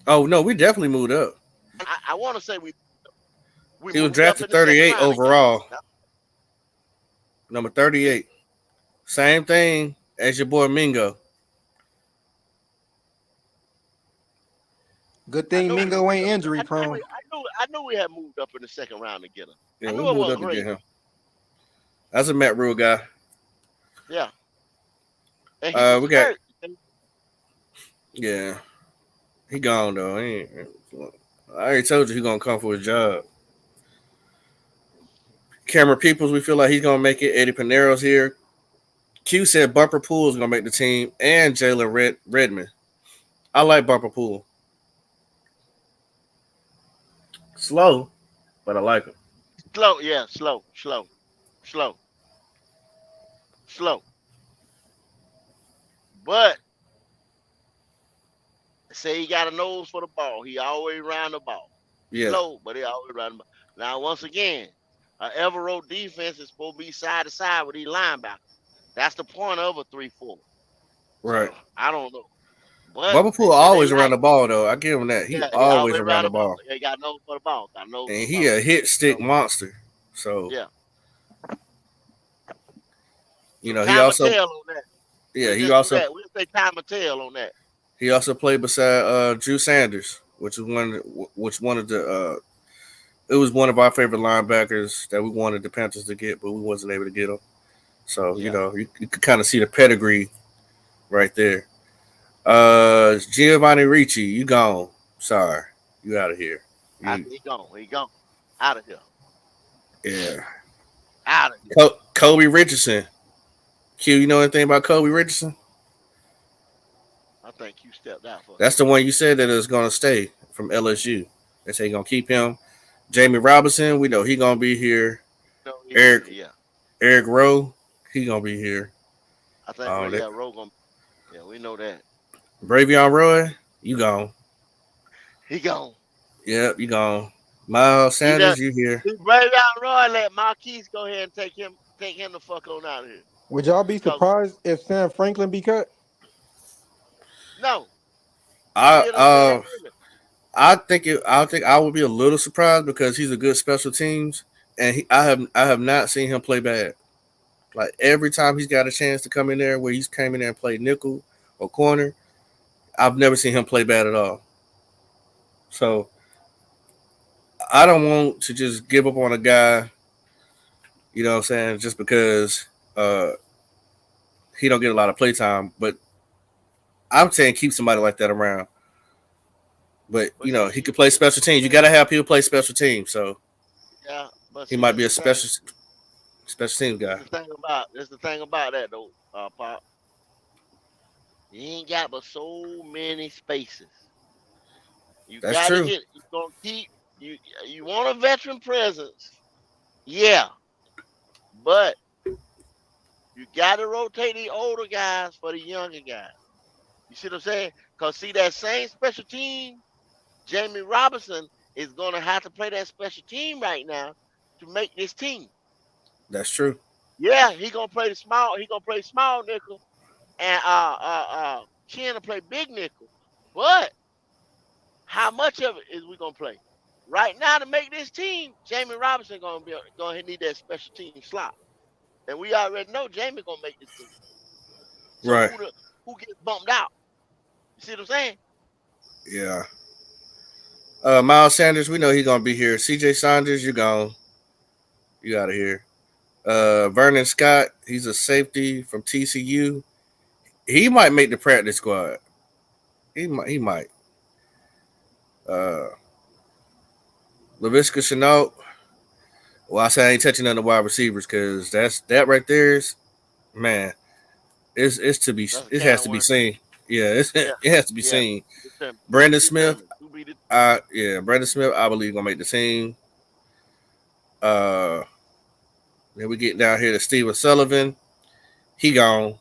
Oh no, we definitely moved up. I want to say he was drafted 38 overall. Number 38. Same thing as your boy Mingo. Good thing Mingo ain't injury prone. I knew we had moved up in the second round to get him. Yeah, I we knew it moved wasn't up to get crazy. him. That's a Matt Rule guy. Yeah. And he was We got hurt. yeah. He gone though. I already told you he gonna come for his job. Cameron Peoples, we feel like he's gonna make it. Eddie Pinero's here. Q said Bumper Pool is gonna make the team, and Jalen Redmond. I like Bumper Pool. Slow, but I like him. Slow. But say he got a nose for the ball. He always around the ball. Yeah, Slow, but he always around the ball. Now, once again, an Everroad defense is supposed to be side to side with these linebackers. That's the point of a 3-4. right. So, I don't know. But Bumper they Pool say they always around like the ball though. I give him that. He yeah, he always always around around the the ball. ball, He got nose for the ball. Got nose and for the he ball. a hit stick So, monster. So yeah. you So know he time will also tell on that. yeah We'll he just do also that. We'll say time will tell on that. he also played beside Drew Sanders, which is one of the it was one of our favorite linebackers that we wanted the Panthers to get, but we wasn't able to get him. So you Yeah. know you could kind of see the pedigree right there. Giovanni Ricci, you gone. Sorry, you out of here. He gone. He gone. Out of here. Yeah. Out of here. Kobe Richardson. Q, you know anything about Kobe Richardson? I think you stepped out for That's the one you said that is going to stay from LSU. They say going to keep him. Jamie Robinson, we know he going to be here. no. Eric Rowe, he going to be here. I think. Rogan. Yeah, we know that. Bravion Roy, you gone. He gone. Yep, you gone. Miles Sanders, you here. He brave out Roy. Let Marquise go ahead and take him the fuck on out of here. Would y'all be Because surprised if Sam Franklin be cut? no, I think I would be a little surprised because he's a good special teams, and I have not seen him play bad. Like every time he's got a chance to come in there, where he's came in there and played nickel or corner, I've never seen him play bad at all. So I don't want to just give up on a guy, you know what I'm saying, just because he don't get a lot of play time. But I'm saying keep somebody like that around. But you know, he could play special teams. You got to have people play special teams. So yeah, but he might be a special teams guy. That's the thing about that though, Pop. You ain't got but so many spaces. That's gotta true. You're gonna keep you want a veteran presence. Yeah. But you gotta rotate the older guys for the younger guys. You see what I'm saying? Because see that same special team, Jamie Robinson is gonna have to play that special team right now to make this team. That's true. Yeah, he gonna play small nickel, and Ken to play big nickel. But how much of it is we gonna play? Right now to make this team, Jamie Robinson gonna need that special team slot. And we already know Jamie gonna make this team. So Right. who gets bumped out? You see what I'm saying? Yeah. Miles Sanders, we know he's gonna be here. CJ Saunders, you gone. You out of here. Vernon Scott, he's a safety from TCU. He might make the practice squad. He might. LaVisca Chenault. Well, I say I ain't touching on the wide receivers because that right there is, man, it's to be it has to be seen. Yeah, it has to be seen. Brandon Smith. Brandon Smith, I believe gonna make the team. Then we get down here to Steven Sullivan. He gone.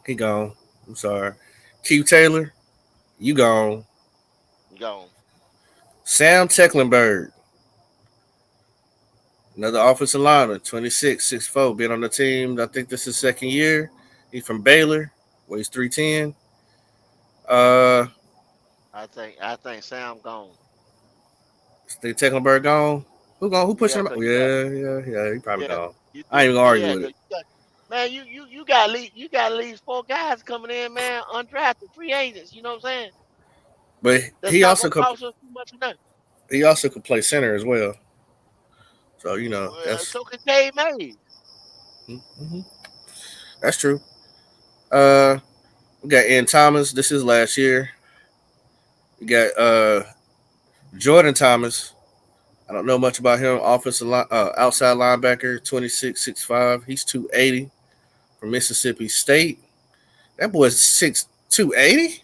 I'm sorry. Keith Taylor, you gone. Gone. Sam Tecklenburg, another offensive lineman, 26, 6'4", been on the team. I think this is second year. He's from Baylor, weighs 310. I think Sam gone. Think Tecklenburg gone? Who pushing him? Yeah. He probably gone. I ain't even gonna argue with it. Man, you got at least 4 guys coming in, man, undrafted free agents. You know what I'm saying? But That's he not also gonna cost us too much of nothing. He also could play center as well. So Well, so can K Mays. mhm, that's true. Uh, we got Ian Thomas. This is last year. We got Jordan Thomas. I don't know much about him. Outside linebacker, 26'6'5". He's 280 from Mississippi State. That boy's 280.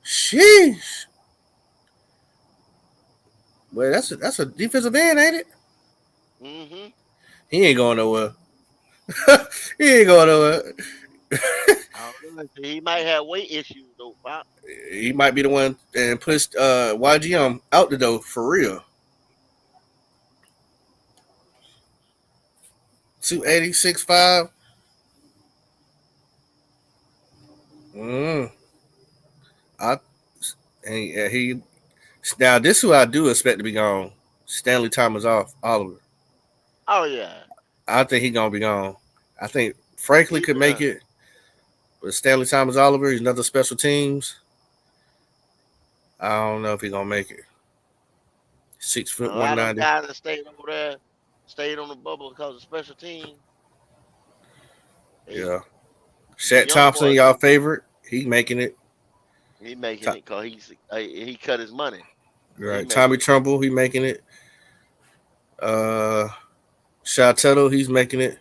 Sheesh. Well, that's a defensive end, ain't it? Mm-hmm. He ain't going nowhere. He ain't going nowhere. I don't know. He might have weight issues though, Pop. He might be the one and pushed YGM out the door for real. 286.5. Mm. I and he now this who I do expect to be gone. Stanley Thomas off Oliver. Oh yeah. I think he gonna be gone. I think Franklin He could make it, but Stanley Thomas Oliver, he's another special teams. I don't know if he gonna make it. 6 foot a one lot of them ninety. guys that stayed over there, stayed on the bubble because of special teams. They, Yeah. these Shaq young Thompson, boys, y'all favorite. He making it. he making it because he cut his money. So he Right. making Tommy it. Trumbull, he making it. Uh Shatetto, he's making it.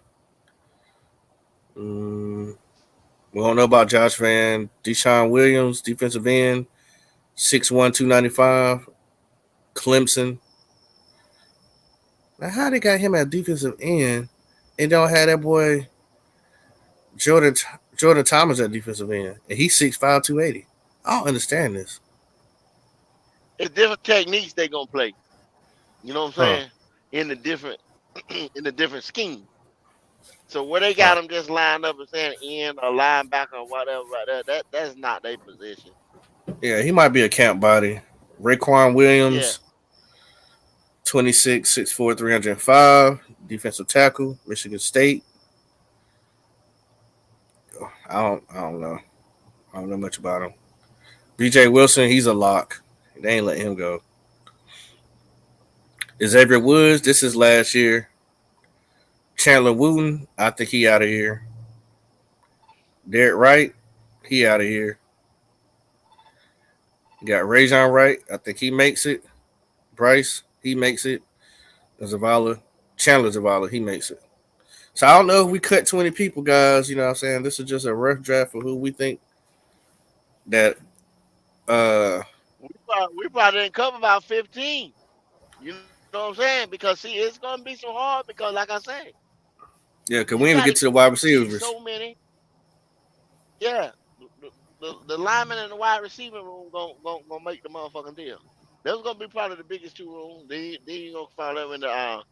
We don't know about Josh Van. Deshaun Williams, defensive end, 6'1", 295. Clemson. Now, how they got him at defensive end and don't have that boy Jordan Jordan Thomas at defensive end, and he's 6'5", 280. I don't understand this. It's different techniques they gonna play. You know what I'm Huh. saying? In the different in the different scheme. So where they Huh. got them just lined up and saying end or linebacker or whatever right there, that's not their position. Yeah, he might be a camp body. Raekwon Yeah. Williams, 26, 6'4", 305. Defensive tackle, Michigan State. I don't know. I don't know much about him. BJ Wilson, he's a lock. They ain't let him go. Xavier Woods, this is last year. Chandler Wooten, I think he out of here. Derek Wright, he out of here. You got Rajon Wright, I think he makes it. Bryce, he makes it. Zavala, Chandler Zavala, he makes it. So I don't know if we cut 20 people, guys. You know what I'm saying? This is just a rough draft for who we think that We probably didn't cover about 15. You know what I'm saying? Because see, it's gonna be so hard because like I said, yeah, you cause we got didn't to even get to the wide get so receivers. many. Yeah. The lineman and the wide receiver room gonna make the motherfucking deal. That's gonna be probably the biggest two rooms. Then you gonna find them in the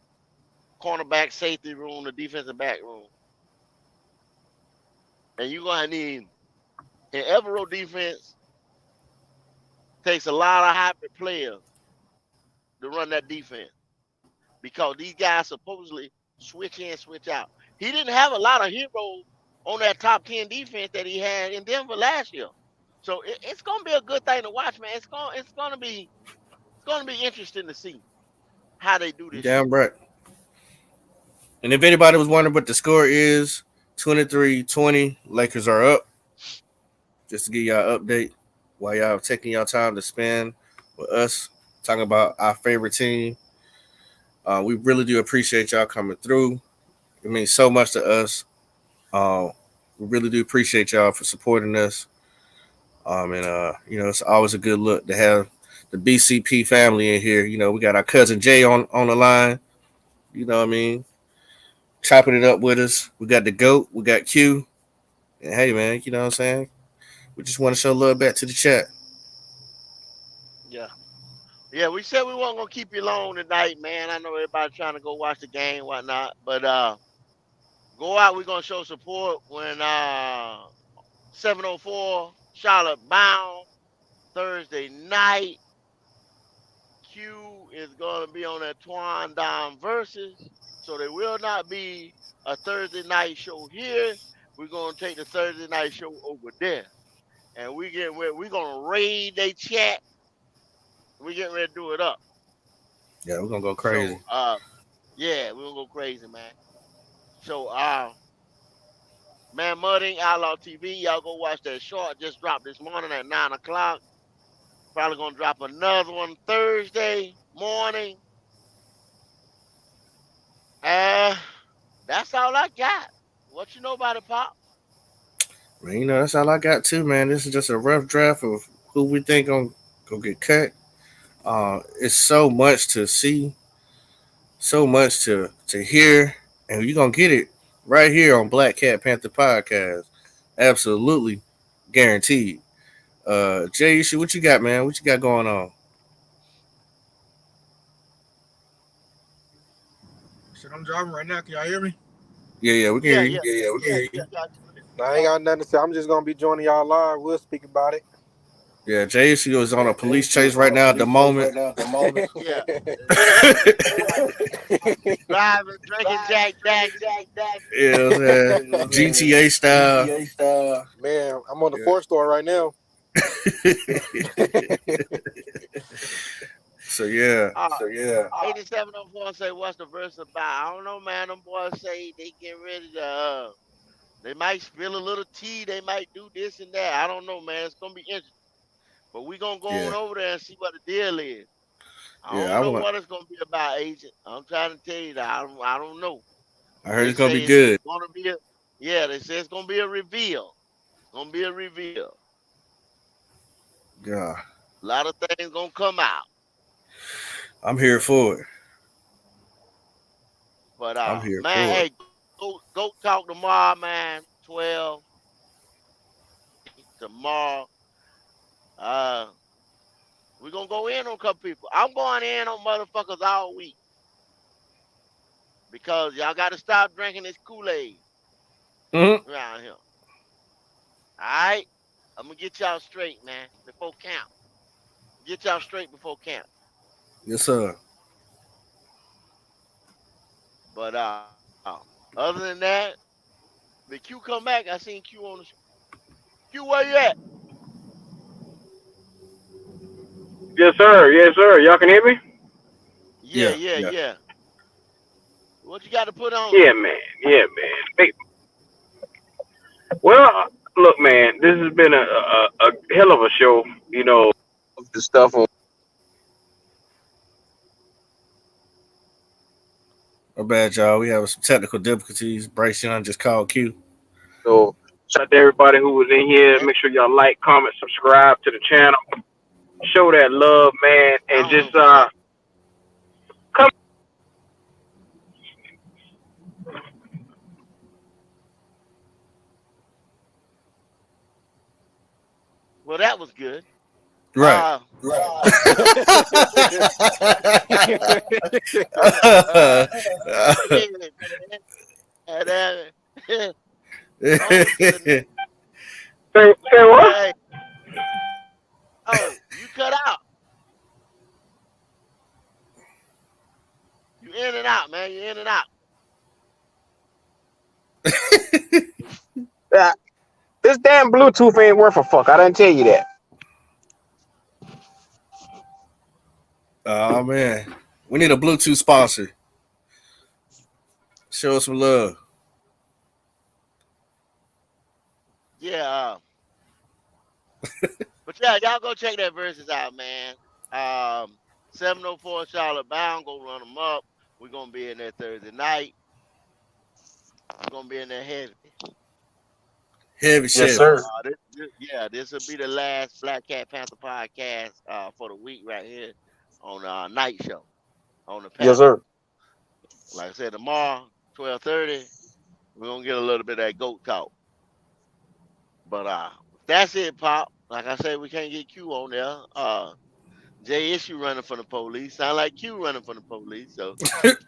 cornerback safety room, the defensive back room. And you're gonna need an Evero defense takes a lot of hybrid players to run that defense because these guys supposedly switch in, switch out. He didn't have a lot of heroes on that top 10 defense that he had in Denver last year. So it's gonna be a good thing to watch, man. It's gonna be interesting to see how they do this Damn year. right. And if anybody was wondering what the score is, 23-20, Lakers are up. Just to give y'all an update while y'all taking y'all time to spend with us, talking about our favorite team. We really do appreciate y'all coming through. It means so much to us. Uh, we really do appreciate y'all for supporting us. And it's always a good look to have the BCP family in here. We got our cousin Jay on the line. You know what I mean? Chopping it up with us. We got the GOAT. We got Q. And hey, man, you know what I'm saying? We just want to show love back to the chat. Yeah. Yeah, we said we weren't gonna keep you long tonight, man. I know everybody trying to go watch the game, whatnot. But go out, we're gonna show support when 704 Charlotte bound Thursday night. Q is gonna be on that Twan Down versus. So there will not be a Thursday night show here. We're gonna take the Thursday night show over there. And we're gonna raid their chat We getting ready to do it up. Yeah, we're gonna go crazy. So yeah, we're gonna go crazy, man. So man, Mudding Outlaw TV, y'all go watch that short. Just dropped this morning at 9 o'clock. Probably gonna drop another one Thursday morning. That's all I got. What you know about it, Pop? Man, you know, that's all I got too, man. This is just a rough draft of who we think gonna get cut. It's so much to see, so much to hear, and you're gonna get it right here on Black Cat Panther Podcast. Absolutely guaranteed. Jay, what you got, man? What you got going on? Shit, I'm driving right now. Can y'all hear me? Yeah, we can hear you. Yeah, we can hear you. I ain't got nothing to say. I'm just gonna be joining y'all live. We'll speak about it. Yeah, Jay is on a police chase right now at the moment. Yeah. Driving, drinking Jack. Yeah, GTA style. Man, I'm on the Ford store right now. So yeah. 8704 say, what's the verse about? I don't know, man. Them boys say they getting ready to they might spill a little tea, they might do this and that. I don't know, man. It's gonna be interesting. But we gonna go on over there and see what the deal is. I don't know what it's gonna be about, agent. I'm trying to tell you that I don't know. I heard it's gonna be good. They say it's gonna be a reveal. It's gonna be a reveal. Yeah. A lot of things gonna come out. I'm here for it. But I'm here man, for hey, it. go talk tomorrow, man. 12 tomorrow. We're gonna go in on a couple people. I'm going in on motherfuckers all week. Because y'all gotta stop drinking this Kool-Aid around here. Alright? I'm gonna get y'all straight, man, before camp. Get y'all straight before camp. Yes, sir. But other than that, the Q come back. I seen Q on the show. Q, where you at? Yes, sir. Y'all can hear me? Yeah. What you got to put on? Yeah, man. Hey, well, look, man, this has been a hell of a show. You know, the stuff on. My bad, y'all. We have some technical difficulties. Bryce Young just called Q. So, shout out to everybody who was in here. Make sure y'all like, comment, subscribe to the channel. Show that love, man, and just come. Well, that was good. Right. Say what? Hey. Oh, you cut out. You in and out, man. You in and out. This damn Bluetooth ain't worth a fuck. I didn't tell you that. Oh man, we need a Bluetooth sponsor. Show us some love. Yeah. But yeah, y'all go check that verses out, man. 704 Charlotte Bound. Go run them up. We're gonna be in there Thursday night. We're gonna be in there heavy. Heavy shit. Yes, sir. This will be the last Black Cat Panther podcast for the week right here on night show on the Panther. Yes, sir. Like I said, tomorrow 12:30, we're gonna get a little bit of that GOAT talk. But that's it, Pop. Like I said, we can't get Q on there. Jay Issue running from the police. Sound like Q running from the police. So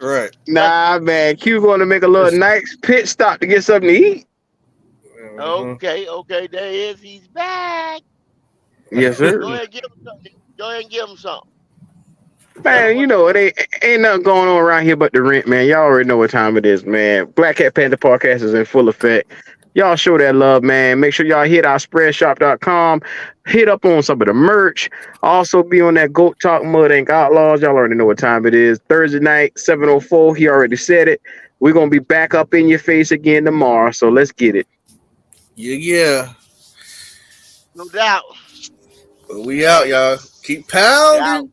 Right. Nah, man. Q going to make a little nice pit stop to get something to eat. Okay. There he is. He's back. Yes, sir. Go ahead and give him something. Go ahead and give him something. Man, you know, it ain't nothing going on around here but the rent, man. Y'all already know what time it is, man. Black Cat Panther Podcast is in full effect. Y'all show that love, man. Make sure y'all hit our spreadshop.com. Hit up on some of the merch. Also be on that GOAT Talk Mud Ink Outlaws. Y'all already know what time it is. Thursday night, 7:04. He already said it. We're going to be back up in your face again tomorrow. So let's get it. Yeah. No doubt. But we out, y'all. Keep We out. pounding.